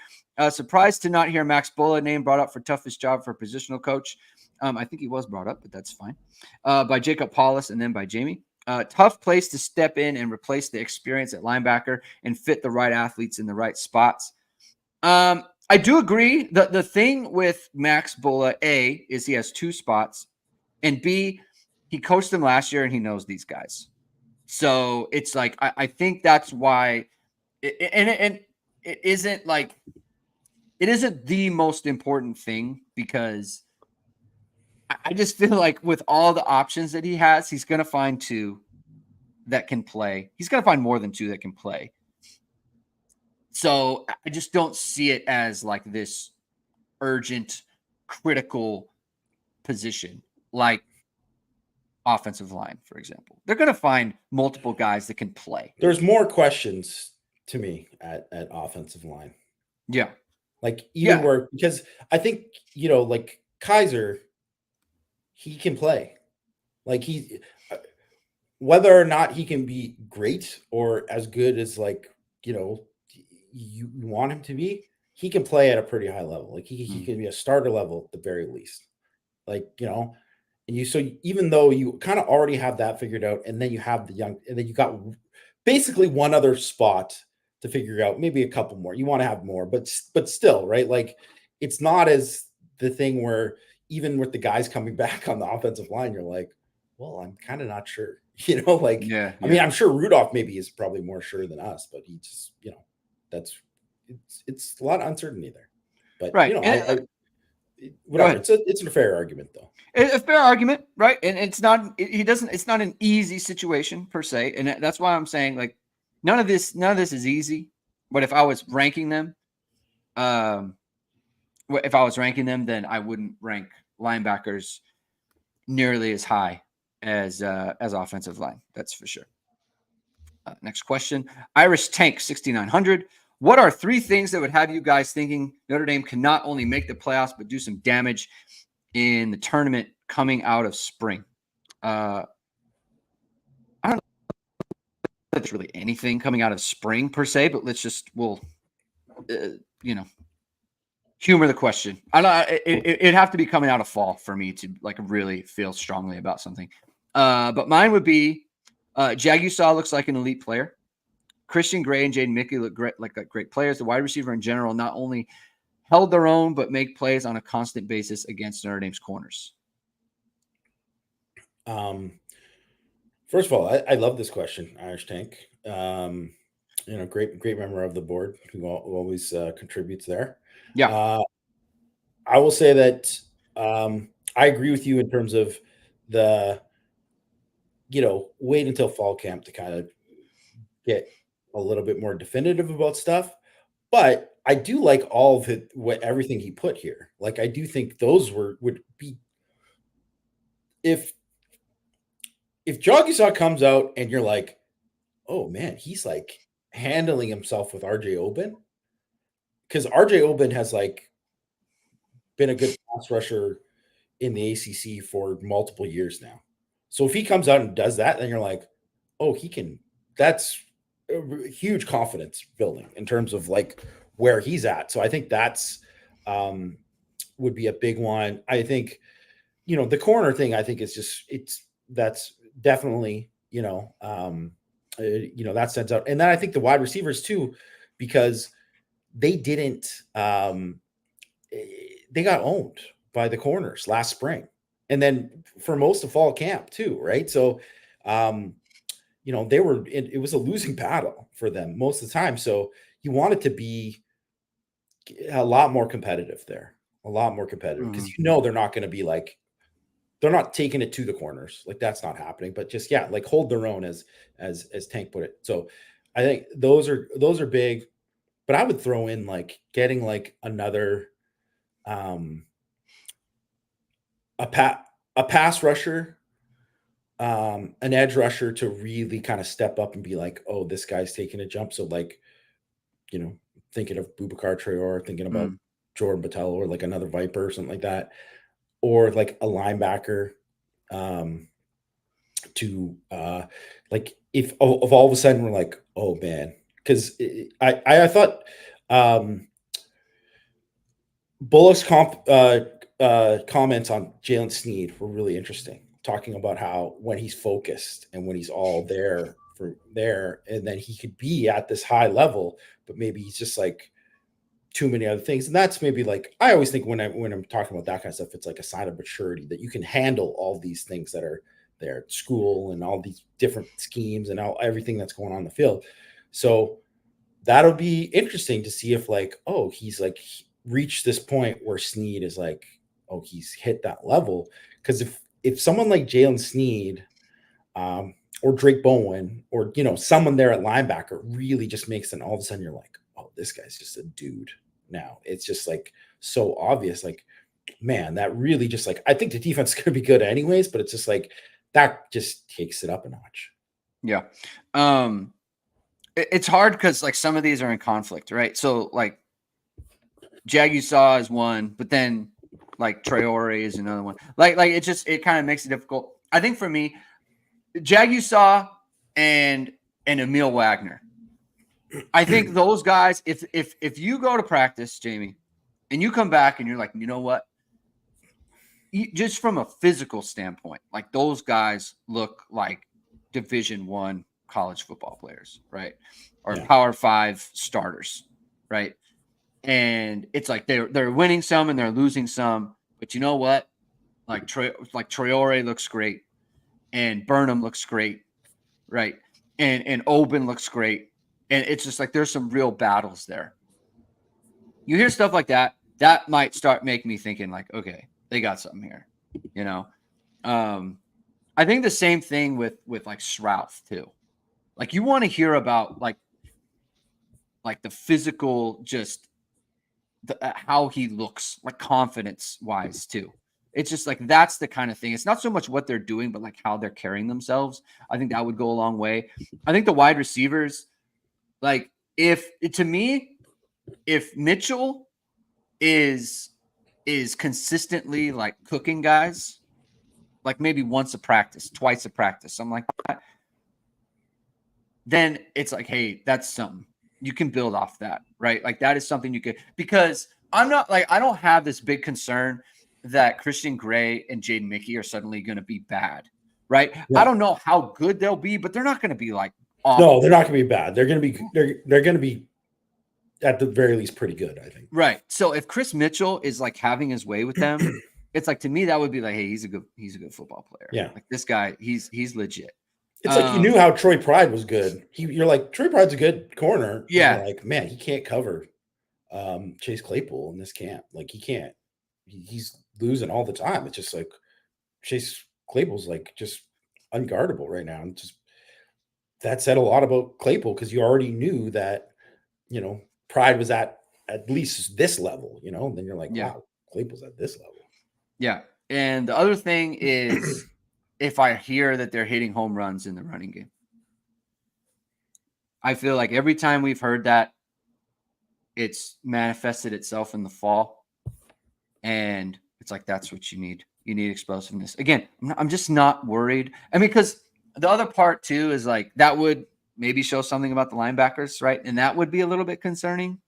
Surprised to not hear Max Bulla name brought up for toughest job for positional coach. I think he was brought up, but that's fine. By Jacob Paulus and then by Jamie. Tough place to step in and replace the experience at linebacker and fit the right athletes in the right spots. I do agree. The thing with Max Bulla, A, is he has 2 spots, and B, he coached them last year and he knows these guys. So it's like, I think that's why it isn't like, it isn't the most important thing, because I just feel like with all the options that he has, he's going to find 2 that can play. He's going to find more than 2 that can play. So I just don't see it as like this urgent, critical position, like offensive line, for example. They're going to find multiple guys that can play. There's more questions to me at offensive line. Yeah. Like even because I think, like Kaiser, he can play. Like whether or not he can be great or as good as you want him to be, he can play at a pretty high level. Like he can be a starter level at the very least. And so even though you kind of already have that figured out, and then you have and then you got basically one other spot to figure out, maybe a couple more. You want to have more, but still, right? Like it's not as the thing where even with the guys coming back on the offensive line, you're like, well, I'm kind of not sure, I mean, I'm sure Rudolph maybe is probably more sure than us, but he just, it's a lot of uncertainty there. But right. whatever. It's a fair argument though. A fair argument, right? And it's not. It's not an easy situation per se, and that's why I'm saying like none of this is easy. But if I was ranking them, then I wouldn't rank linebackers nearly as high as offensive line. That's for sure. Next question. Irish Tank 6900. What are 3 things that would have you guys thinking Notre Dame can not only make the playoffs but do some damage in the tournament coming out of spring? I don't know if there's really anything coming out of spring per se, but we'll humor the question. I don't. It'd have to be coming out of fall for me to like really feel strongly about something. But mine would be Jagusaw looks like an elite player. Christian Gray and Jaden Mickey look great, like great players. The wide receiver in general not only held their own, but make plays on a constant basis against Notre Dame's corners. First of all, I love this question, Irish Tank. Great member of the board who always contributes there. Yeah. I will say that I agree with you in terms of the, wait until fall camp to kind of get a little bit more definitive about stuff. But I do like all of it, everything he put here. Like, I do think those would be, if Jagusaw comes out and you're like, oh man, he's like handling himself with RJ Oben, because RJ Oben has like been a good pass rusher in the ACC for multiple years now. So if he comes out and does that, then you're like, oh, he can. That's a huge confidence building in terms of like where he's at. So I think that's would be a big one. I think, the corner thing, I think that's definitely, that stands out. And then I think the wide receivers too, because they didn't, they got owned by the corners last spring. And then for most of fall camp too. Right. So, it was a losing battle for them most of the time. So you want it to be a lot more competitive there, because they're not going to be like, they're not taking it to the corners. Like that's not happening, but just, like hold their own as Tank put it. So I think those are big, but I would throw in like getting like another, a pass rusher, an edge rusher to really kind of step up and be like, oh, this guy's taking a jump. So like, thinking of Boubacar Traore, thinking about Jordan Botelho or like another Viper or something like that, or like a linebacker to like if all of a sudden we're like, oh man, because I thought Bullock's comments on Jalen Sneed were really interesting, talking about how when he's focused and when he's all there, and then he could be at this high level, but maybe he's just like too many other things. And that's maybe like, I always think when I'm talking about that kind of stuff, it's like a sign of maturity that you can handle all these things that are there at school and all these different schemes and everything that's going on in the field. So that'll be interesting to see if like, oh, he's like reached this point where Sneed is like, oh, he's hit that level. Because if someone like Jalen Sneed, or Drake Bowen, or someone there at linebacker really just makes it, all of a sudden you're like, oh, this guy's just a dude now. It's just like so obvious. Like, man, that really just like, I think the defense is going to be good anyways, but it's just like that just takes it up a notch. Yeah. It's hard because like some of these are in conflict, right? So like Jagusaw is one, but then like Traore is another one. Like it kind of makes it difficult. I think for me, Jagusaw and Emil Wagner. I think those guys, if you go to practice, Jamie, and you come back and you're like, you know what? Just from a physical standpoint, like those guys look like Division I college football players, right? Or Power 5 starters, right? And it's like they're winning some and they're losing some, but you know what? Like Traore looks great, and Burnham looks great, right? And Oben looks great. And it's just like there's some real battles there. You hear stuff like that, that might start making me thinking like, okay, they got something here, you know. I think the same thing with like Shrouth too. Like you want to hear about like the physical, just how he looks, like confidence wise too. It's just like that's the kind of thing. It's not so much what they're doing, but like how they're carrying themselves. I think that would go a long way. I think the wide receivers, like if to me, if Mitchell is consistently like cooking guys, like maybe once a practice, twice a practice, something like that, then it's like, hey, that's something you can build off that, right? Like that is something you could, because I'm not like, I don't have this big concern that Christian Gray and Jaden Mickey are suddenly going to be bad, right? No. I don't know how good they'll be, but they're not going to be like No, awful. they're not going to be bad. They're going to be they're going to be at the very least pretty good, I think. Right. So if Chris Mitchell is like having his way with them, it's like, to me that would be like, hey, he's a good football player. Yeah. Like this guy, he's legit. It's like you knew how Troy Pride was good. You're like, Troy Pride's a good corner. Yeah. You're like, man, he can't cover Chase Claypool in this camp. Like he can't. He's losing all the time. It's just like Chase Claypool's like just unguardable right now. And just that said a lot about Claypool because you already knew that, you know, Pride was at least this level, you know. And then you're like, Yeah. wow, Claypool's at this level. Yeah. And the other thing is if I hear that they're hitting home runs in the running game. I feel like every time we've heard that, it's manifested itself in the fall. And it's like, that's what you need. You need explosiveness. Again, I'm just not worried. I mean, because the other part too is like that would maybe show something about the linebackers, right? And that would be a little bit concerning,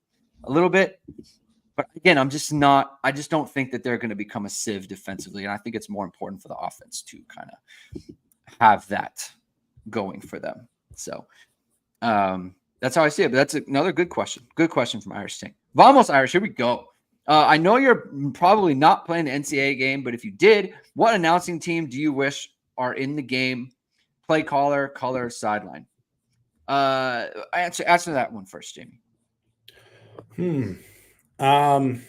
a little bit. But again, I just don't think that they're going to become a sieve defensively. And I think it's more important for the offense to kind of have that going for them. So that's how I see it. But that's another good question. Good question from Irish Tank. Vamos, Irish. Here we go. I know you're probably not playing the NCAA game, but if you did, what announcing team do you wish are in the game? Play caller, color, sideline. Answer that one first, Jamie. I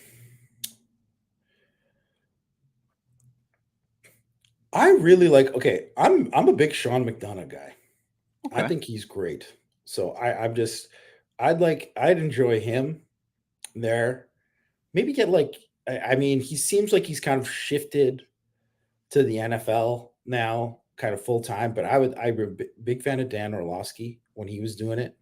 really like. Okay, I'm a big Sean McDonough guy. Okay. I think he's great. So I'd enjoy him there. Maybe get like, I mean, he seems like he's kind of shifted to the NFL now, kind of full time. But I'm a big fan of Dan Orlovsky when he was doing it.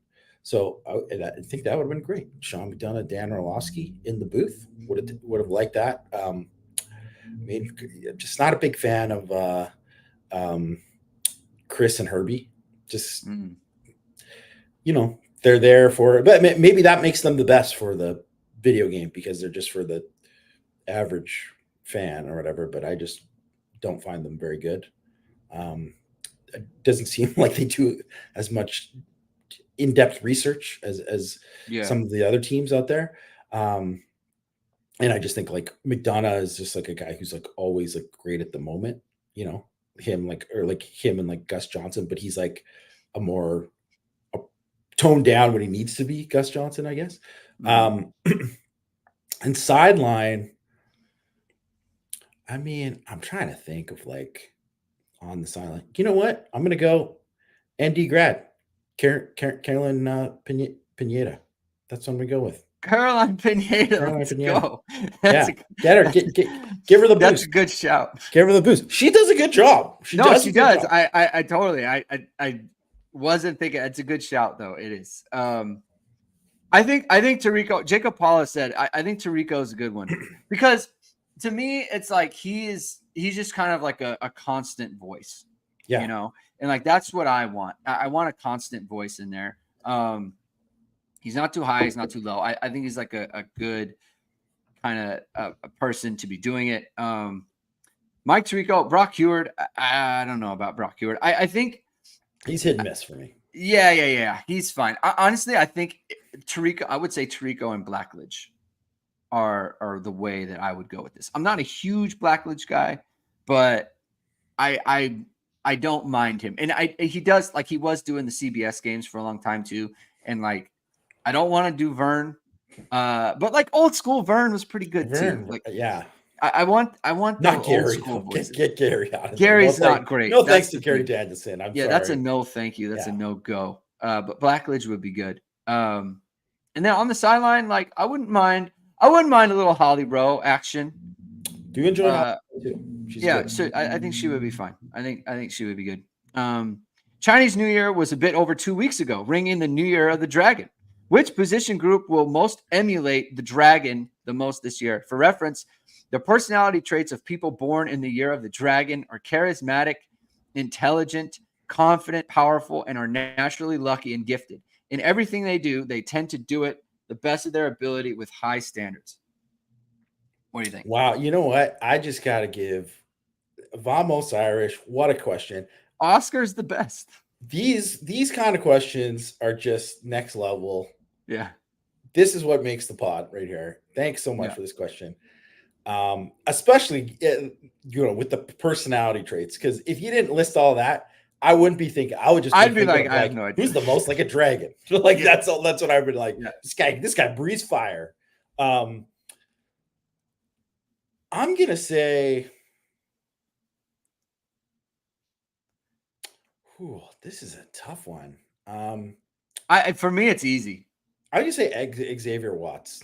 So I think that would have been great. Sean McDonough, Dan Orlovsky in the booth would have liked that. Maybe just not a big fan of Chris and Herbie. Just you know, they're there for, but maybe that makes them the best for the video game because they're just for the average fan or whatever. But I just don't find them very good. It doesn't seem like they do as much in-depth research as some of the other teams out there. And I just think like McDonough is just like a guy who's like always like great at the moment, you know, him and like Gus Johnson, but he's like a more toned down when he needs to be Gus Johnson, I guess. And sideline, I mean, I'm trying to think of like on the sideline. You know what? I'm going to go ND grad, Carolyn Pineda. That's what I'm going to go with. Caroline Pineda. Let's go. Get her. Give her the boost. That's a good shout. Give her the boost. She does a good job. She does. I totally. I wasn't thinking. It's a good shout though. It is. I think Tarico. Jacob Paula said. I think Tarico is a good one because to me it's like he's just kind of like a constant voice. Yeah. You know, and like that's what I want. I want a constant voice in there. He's not too high. He's not too low. I think he's like a good kind of a person to be doing it. Mike Tirico, Brock Heward. I don't know about Brock Heward. I think he's hit and miss for me. Yeah. He's fine. Honestly, I think Tirico. I would say Tirico and Blackledge are the way that I would go with this. I'm not a huge Blackledge guy, but I don't mind him, and he does like he was doing the CBS games for a long time too, and like. I don't want to do Vern But like old school Vern was pretty good too. Vern, Like yeah. I want the Not old Gary. school voices. Get Gary out of there. Gary's not great. No That's thanks to the Gary thing. Danielson. I'm Yeah, sorry. that's a no thank you. That's a no go. But Blackledge would be good. And then on the sideline, like I wouldn't mind a little Holly Rowe action. Do you enjoy Holly too? She's good. So I think she would be fine. I think she would be good. Chinese New Year was a bit over 2 weeks ago, ringing the New Year of the Dragon. Which position group will most emulate the dragon the most this year? For reference, the personality traits of people born in the year of the dragon are charismatic, intelligent, confident, powerful, and are naturally lucky and gifted. In everything they do, they tend to do it the best of their ability with high standards. What do you think? Wow. You know what? I just got to give Vamos Irish. What a question. Oscar's the best. These kind of questions are just next level. Yeah. This is what makes the pod right here. Thanks so much for this question. Especially with the personality traits, because if you didn't list all that, I wouldn't be thinking. I'd be like, I have no idea. Who's the most like a dragon? Like that's what I've been like. Yeah. This guy breathes fire. I'm gonna say, this is a tough one. For me, it's easy. I would say Xavier Watts.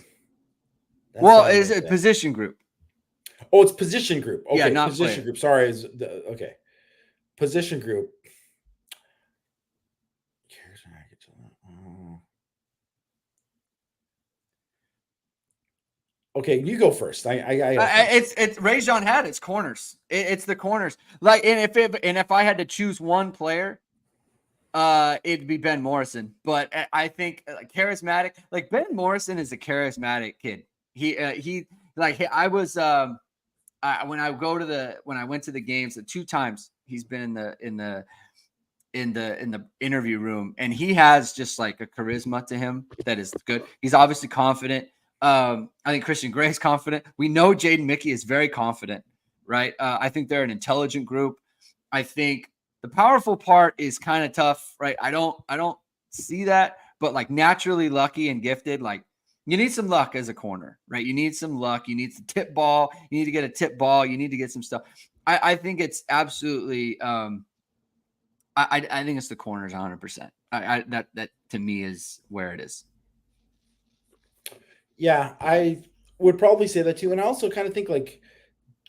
Is it position group? Oh, it's position group. Okay, yeah, not position player. Group. Sorry, okay. Position group. Okay, you go first. It's Rajon had its corners. It's the corners. Like, and if I had to choose one player, it'd be Ben Morrison. But I think charismatic. Like Ben Morrison is a charismatic kid. I was when I went to the games, the 2 times he's been in the interview room, and he has just like a charisma to him that is good. He's obviously confident. I think Christian Gray is confident. We know Jaden Mickey is very confident, right? I think they're an intelligent group. I think the powerful part is kind of tough, right? I don't see that, but like naturally lucky and gifted, like you need some luck as a corner, right? You need some luck. You need the tip ball. You need to get a tip ball. You need to get some stuff. I think it's absolutely. I think it's the corners 100%. That to me is where it is. Yeah, I would probably say that too. And I also kind of think like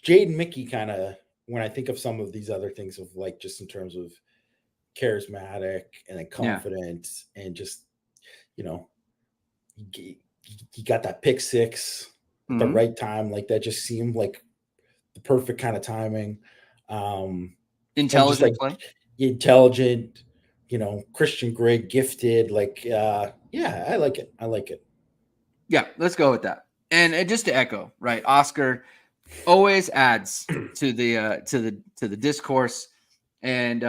Jaden Mickey kind of, when I think of some of these other things of like just in terms of charismatic and then confident and just, he got that pick six at the right time. Like that just seemed like the perfect kind of timing. Intelligent play. Intelligent, Christian Gray, gifted. Like, I like it. Yeah, let's go with that. And just to echo, right? Oscar always adds to the discourse and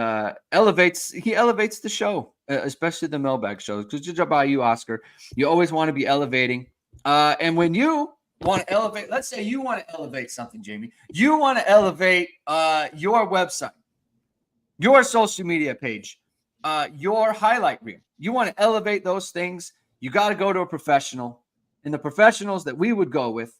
elevates the show, especially the Mailbag shows. Because just by you, Oscar, you always want to be elevating. And when you want to elevate, let's say you want to elevate something, Jamie. You want to elevate your website, your social media page, your highlight reel. You want to elevate those things. You got to go to a professional. And the professionals that we would go with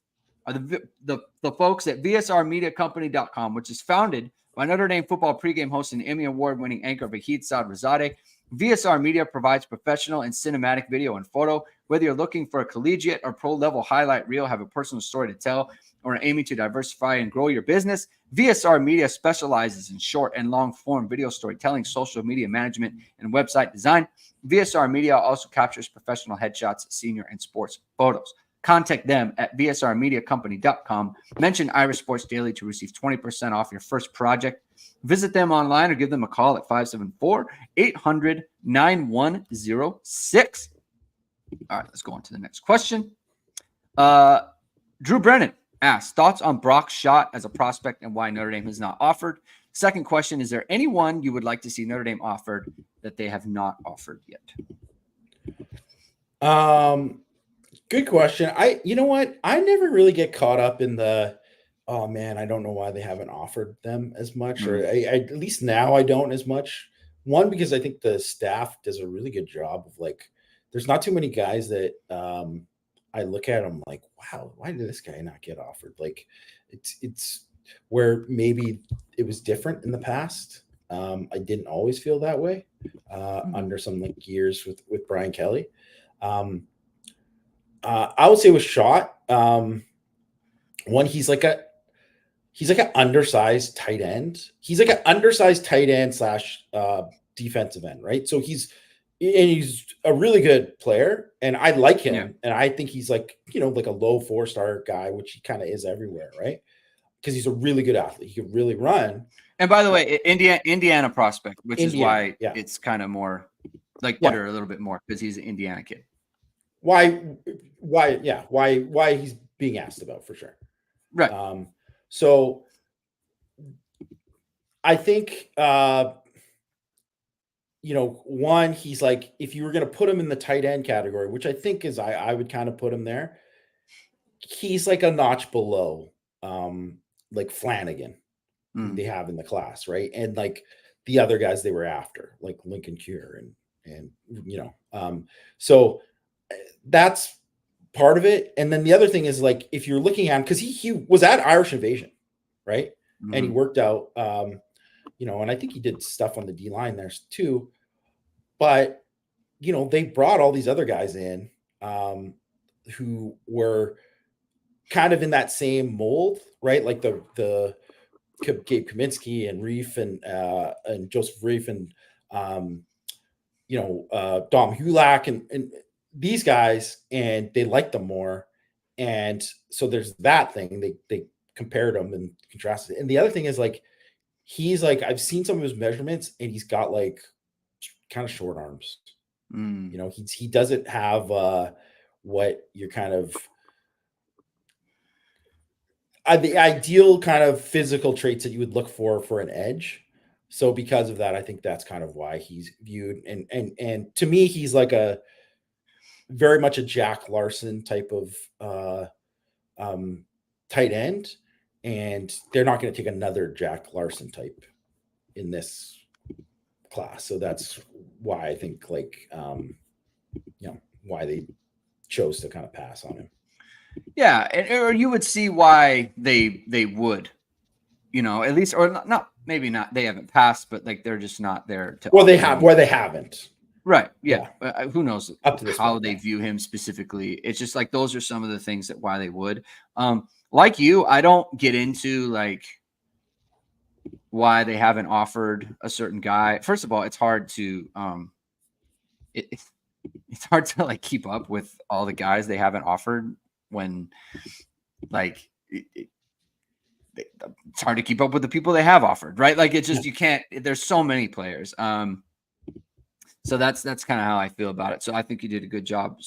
are the folks at vsrmediacompany.com, which is founded by Notre Dame football pregame host and Emmy Award-winning anchor Vahid Sadrazadeh. VSR Media provides professional and cinematic video and photo. Whether you're looking for a collegiate or pro-level highlight reel, have a personal story to tell, or are aiming to diversify and grow your business, VSR Media specializes in short and long-form video storytelling, social media management, and website design. VSR Media also captures professional headshots, senior, and sports photos. Contact them at vsrmediacompany.com. Mention Irish Sports Daily to receive 20% off your first project. Visit them online or give them a call at 574-800-9106. All right, let's go on to the next question. Drew Brennan asks, thoughts on Brock's shot as a prospect and why Notre Dame has not offered? Second question, is there anyone you would like to see Notre Dame offered that they have not offered yet? Good question. You know what? I never really get caught up in the, oh man, I don't know why they haven't offered them as much, or at least now I don't as much. One, because I think the staff does a really good job of like, there's not too many guys that I look at him like, wow, why did this guy not get offered? Like, it's where maybe it was different in the past. I didn't always feel that way under some like years with Brian Kelly. I would say with Shot, one, he's like an undersized tight end. He's like an undersized tight end slash defensive end, right? So he's a really good player, and I like him, Yeah. and I think he's like, you know, like a low 4-star guy, which he kind of is everywhere, right? Because he's a really good athlete. He can really run. And by the way, Indiana prospect, which is why yeah. it's kind of more like Yeah. Odor a little bit more because he's an Indiana kid. Why he's being asked about for sure. Right. So I think you know, one, he's like, if you were going to put him in the tight end category, which I think is, I would kind of put him there. He's like a notch below, like Flanagan, who they have in the class, right? And like the other guys they were after, like Lincoln Cure and you know, so that's part of it. And then the other thing is like, if you're looking at him, because he was at Irish Invasion, right? And he worked out, you know, and I think he did stuff on the D line there too. But, you know, they brought all these other guys in who were kind of in that same mold, right? Like the Gabe Kaminsky and Reef and Joseph Reef and, you know, Dom Hulak and these guys, and they liked them more. And so there's that thing. They compared them and contrasted. And the other thing is like, he's like, I've seen some of his measurements, and he's got like kind of short arms. You know, he doesn't have what you're kind of the ideal kind of physical traits that you would look for an edge. So because of that, I think that's kind of why he's viewed. And to me, he's like a very much a Jack Larson type of tight end. And they're not going to take another Jack Larson type in this class. So that's why I think like, you know, why they chose to kind of pass on him. Yeah. Or you would see why they would, you know, at least, or not, maybe not, they haven't passed, but like, they're just not there to, well, they have, where they haven't. Right. Yeah. Who knows up to this how point, they view him specifically. It's just like, those are some of the things that why they would, like you, I don't get into like why they haven't offered a certain guy. First of all, it's hard to, it's hard to like keep up with all the guys they haven't offered when like, it's hard to keep up with the people they have offered, right? Like it's just, you can't, there's so many players. So that's kind of how I feel about it. So I think you did a good job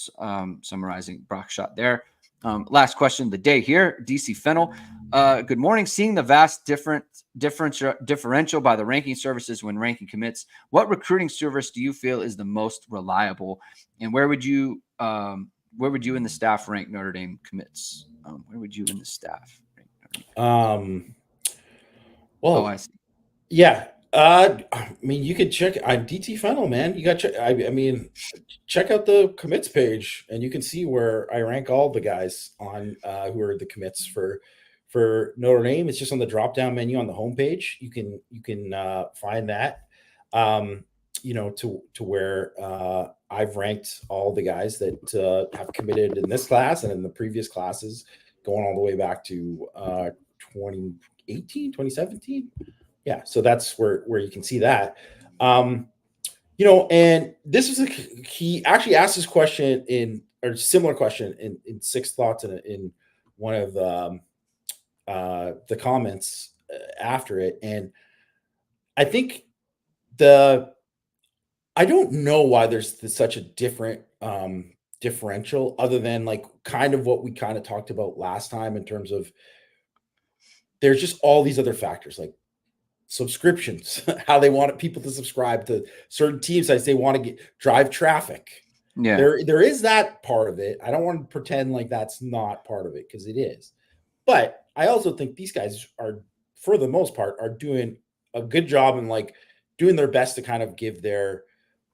summarizing Brock's shot there. Last question of the day here, DC Fennel. Good morning. Seeing the vast differential by the ranking services when ranking commits, what recruiting service do you feel is the most reliable, and where would you in the staff rank Notre Dame commits? Where would you in the staff rank Notre Dame? Well, I see. Yeah. I mean, you could check on DT Funnel, man. You got I mean, check out the commits page, and you can see where I rank all the guys on who are the commits for Notre Dame. It's just on the drop down menu on the homepage. You can find that. You know, to where I've ranked all the guys that have committed in this class and in the previous classes, going all the way back to 2018, 2017. Yeah, so that's where you can see that. You know, and this is he actually asked this question similar question in Sixth Thoughts in one of the comments after it, and I think I don't know why there's such a different differential, other than like kind of what we kind of talked about last time in terms of there's just all these other factors like subscriptions, how they want people to subscribe to certain team sites. They want to drive traffic. Yeah, there is that part of it. I don't want to pretend like that's not part of it, because it is. But I also think these guys are, for the most part, are doing a good job and like doing their best to kind of give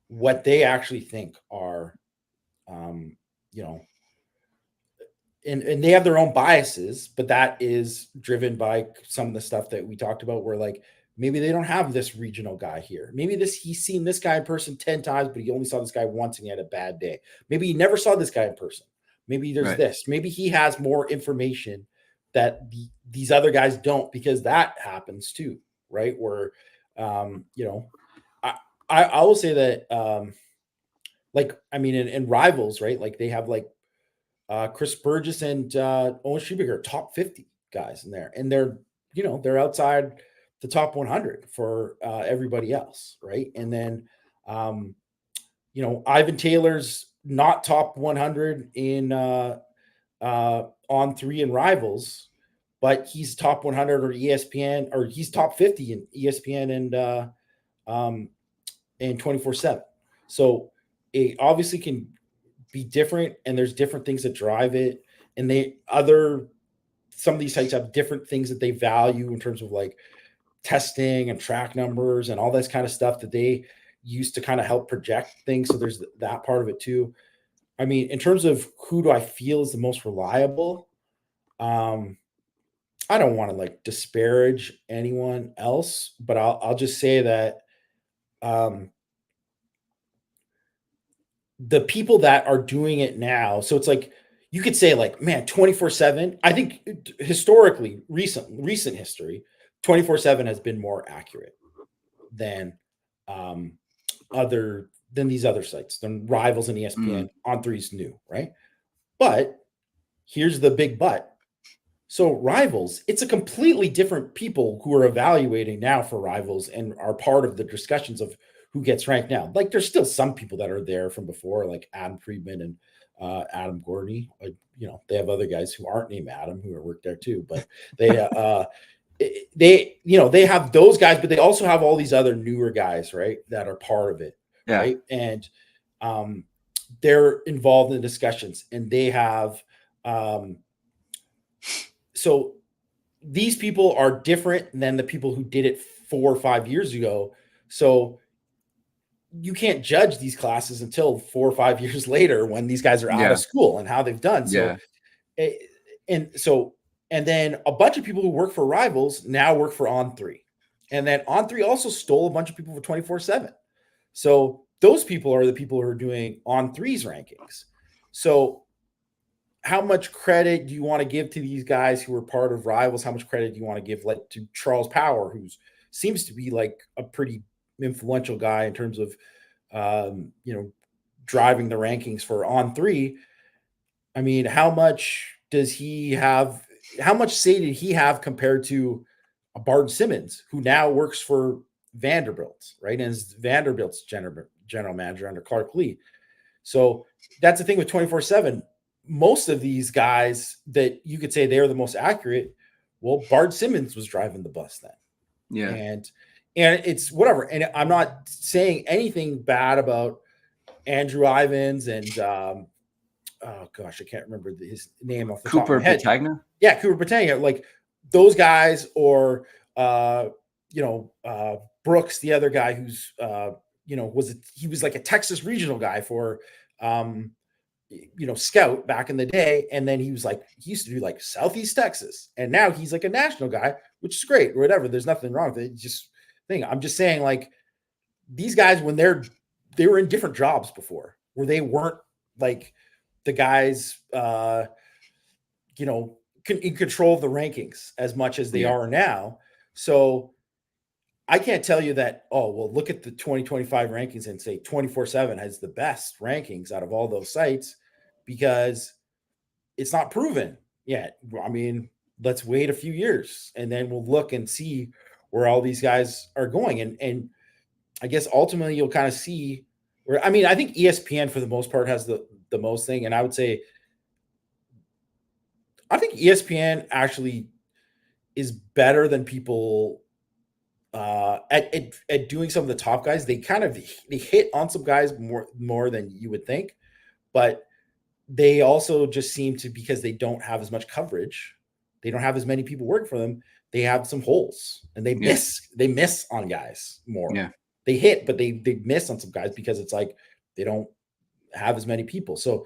what they actually think are, you know, and they have their own biases, but that is driven by some of the stuff that we talked about where like maybe they don't have this regional guy here. Maybe he's seen this guy in person 10 times, but he only saw this guy once and he had a bad day. Maybe he never saw this guy in person. Maybe there's this. Maybe he has more information that these other guys don't, because that happens too, right? Where, I will say that, like, I mean, in rivals, right? Like they have like Chris Burgess and Owen Schiebiger are top 50 guys in there, and they're outside the top 100 for everybody else, right? And then, Ivan Taylor's not top 100 in on three in rivals, but he's top 100 or ESPN, or he's top 50 in ESPN and 24/7. So it obviously can be different, and there's different things that drive it. And some of these sites have different things that they value in terms of like testing and track numbers and all this kind of stuff that they use to kind of help project things. So there's that part of it too. I mean, in terms of who do I feel is the most reliable, I don't want to like disparage anyone else, but I'll just say that the people that are doing it now, so it's like you could say like, man, 24/7. I think historically, recent history, 24/7 has been more accurate than these other sites, than Rivals and ESPN. On three's new, right? But here's the big but. So Rivals, it's a completely different people who are evaluating now for Rivals and are part of the discussions of who gets ranked now. Like there's still some people that are there from before, like Adam Friedman and Adam Gordy. They have other guys who aren't named Adam who work there too, but they have those guys, but they also have all these other newer guys, right, that are part of it, right? And they're involved in discussions, and they have so these people are different than the people who did it 4 or 5 years ago. So you can't judge these classes until 4 or 5 years later when these guys are out of school and how they've done. So, and then a bunch of people who work for Rivals now work for On Three, and then On Three also stole a bunch of people for 24/7. So those people are the people who are doing On Three's rankings. So how much credit do you want to give to these guys who are part of Rivals? How much credit do you want to give like to Charles Power, who seems to be like a pretty influential guy in terms of driving the rankings for On Three? I mean, how much say did he have compared to a Bart Simmons, who now works for Vanderbilt, right? And is Vanderbilt's general manager under Clark Lee. So that's the thing with 24/7. Most of these guys that you could say they're the most accurate, well, Bart Simmons was driving the bus then. Yeah. And it's whatever. And I'm not saying anything bad about Andrew Ivins and oh gosh, I can't remember his name off the top of my head. Battagna? Yeah, Cooper Battagna. Like those guys, or Brooks, the other guy who's he was like a Texas regional guy for Scout back in the day, and then he used to do like Southeast Texas, and now he's like a national guy, which is great or whatever. There's nothing wrong with it. I'm just saying, like, these guys, when they were in different jobs before, where they weren't like the guys in control of the rankings as much as they are now. So I can't tell you that, oh, well, look at the 2025 rankings and say 24/7 has the best rankings out of all those sites, because it's not proven yet. I mean, let's wait a few years and then we'll look and see where all these guys are going. And I guess ultimately you'll kind of see where, I mean, I think ESPN for the most part has the most thing. And I would say, I think ESPN actually is better than people at doing some of the top guys. They hit on some guys more than you would think, but they also just seem to, because they don't have as much coverage, they don't have as many people working for them, they have some holes, and they miss on guys more. Yeah. They hit, but they miss on some guys because it's like they don't have as many people. So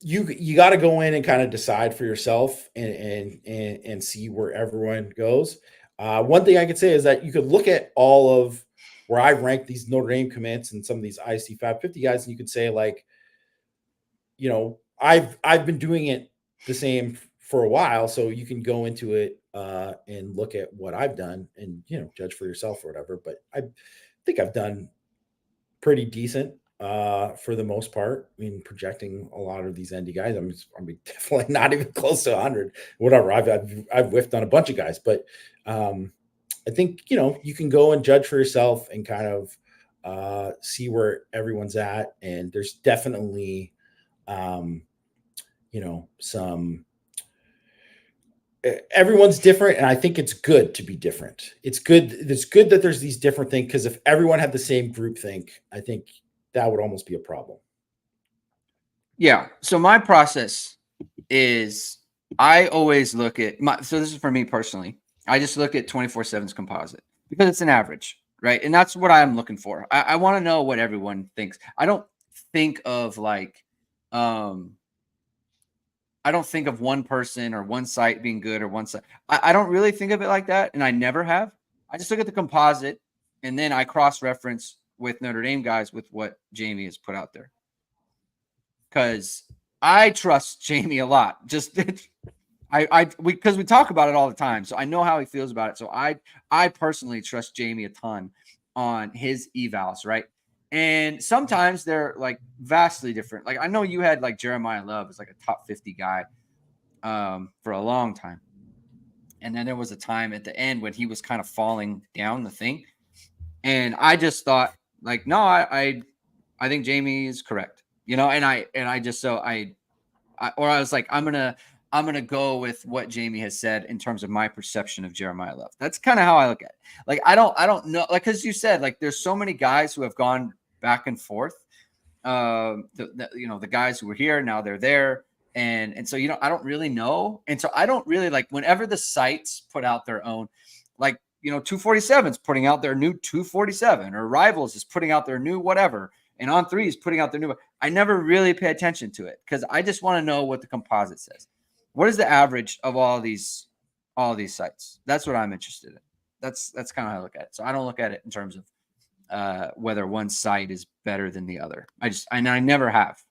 you got to go in and kind of decide for yourself and see where everyone goes. One thing I could say is that you could look at all of where I rank these Notre Dame commits and some of these IC 550 guys, and you could say like, I've been doing it the same for a while, so you can go into it and look at what I've done and judge for yourself or whatever. But I think I've done pretty decent for the most part. I mean, projecting a lot of these ND guys, I'm definitely not even close to 100. Whatever, I've whiffed on a bunch of guys, but I think you can go and judge for yourself and kind of see where everyone's at. And there's definitely some. Everyone's different, and I think it's good to be different. It's good that there's these different things, because if everyone had the same group think, I think that would almost be a problem. Yeah. So my process is I always look at so this is for me personally. I just look at 24/7's composite because it's an average, right? And that's what I'm looking for. I want to know what everyone thinks. I don't think of like, I don't think of one person or one site being good or one site. I don't really think of it like that. And I never have. I just look at the composite and then I cross-reference with Notre Dame guys with what Jamie has put out there. Because I trust Jamie a lot. Just because we talk about it all the time. So I know how he feels about it. So I personally trust Jamie a ton on his evals, right? And sometimes they're like vastly different. Like I know you had like Jeremiah Love as like a top 50 guy for a long time. And then there was a time at the end when he was kind of falling down the thing. And I just thought like, no, I think Jamie is correct, and I just, so I was like, I'm going to go with what Jamie has said in terms of my perception of Jeremiah Love. That's kind of how I look at it. Like, I don't know, like, cause you said, like, there's so many guys who have gone back and forth. The guys who were here, now they're there. And so, I don't really know. And so I don't really like whenever the sites put out their own, like, 247 is putting out their new 247 or Rivals is putting out their new whatever. And On3 is putting out their new. I never really pay attention to it because I just want to know what the composite says. What is the average of all these sites? That's what I'm interested in. That's kind of how I look at it. So I don't look at it in terms of whether one site is better than the other. I never have.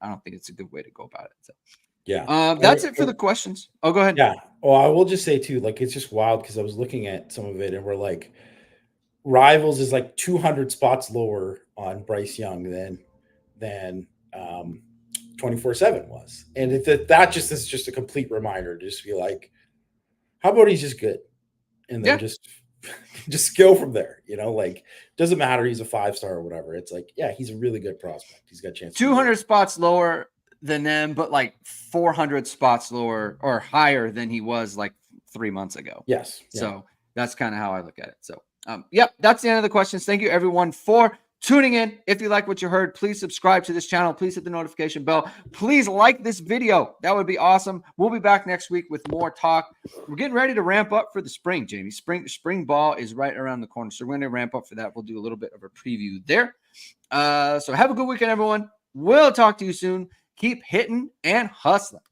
I don't think it's a good way to go about it. So. Yeah. That's it for the questions. Oh, go ahead. Yeah. Well, I will just say too, like, it's just wild because I was looking at some of it and we're like, Rivals is like 200 spots lower on Bryce Young than 24/7 was. And that just is just a complete reminder to just be like, how about he's just good? And then just go from there, like, doesn't matter. He's a 5-star or whatever. It's like, yeah, he's a really good prospect. He's got a chance. 200 spots lower than them, but like 400 spots lower or higher than he was like 3 months ago. Yes. Yeah. So that's kind of how I look at it. So, yep, that's the end of the questions. Thank you everyone for tuning in. If you like what you heard, please subscribe to this channel. Please hit the notification bell. Please like this video. That would be awesome. We'll be back next week with more talk. We're getting ready to ramp up for the spring, Jamie. Spring ball is right around the corner. So we're going to ramp up for that. We'll do a little bit of a preview there. So have a good weekend, everyone. We'll talk to you soon. Keep hitting and hustling.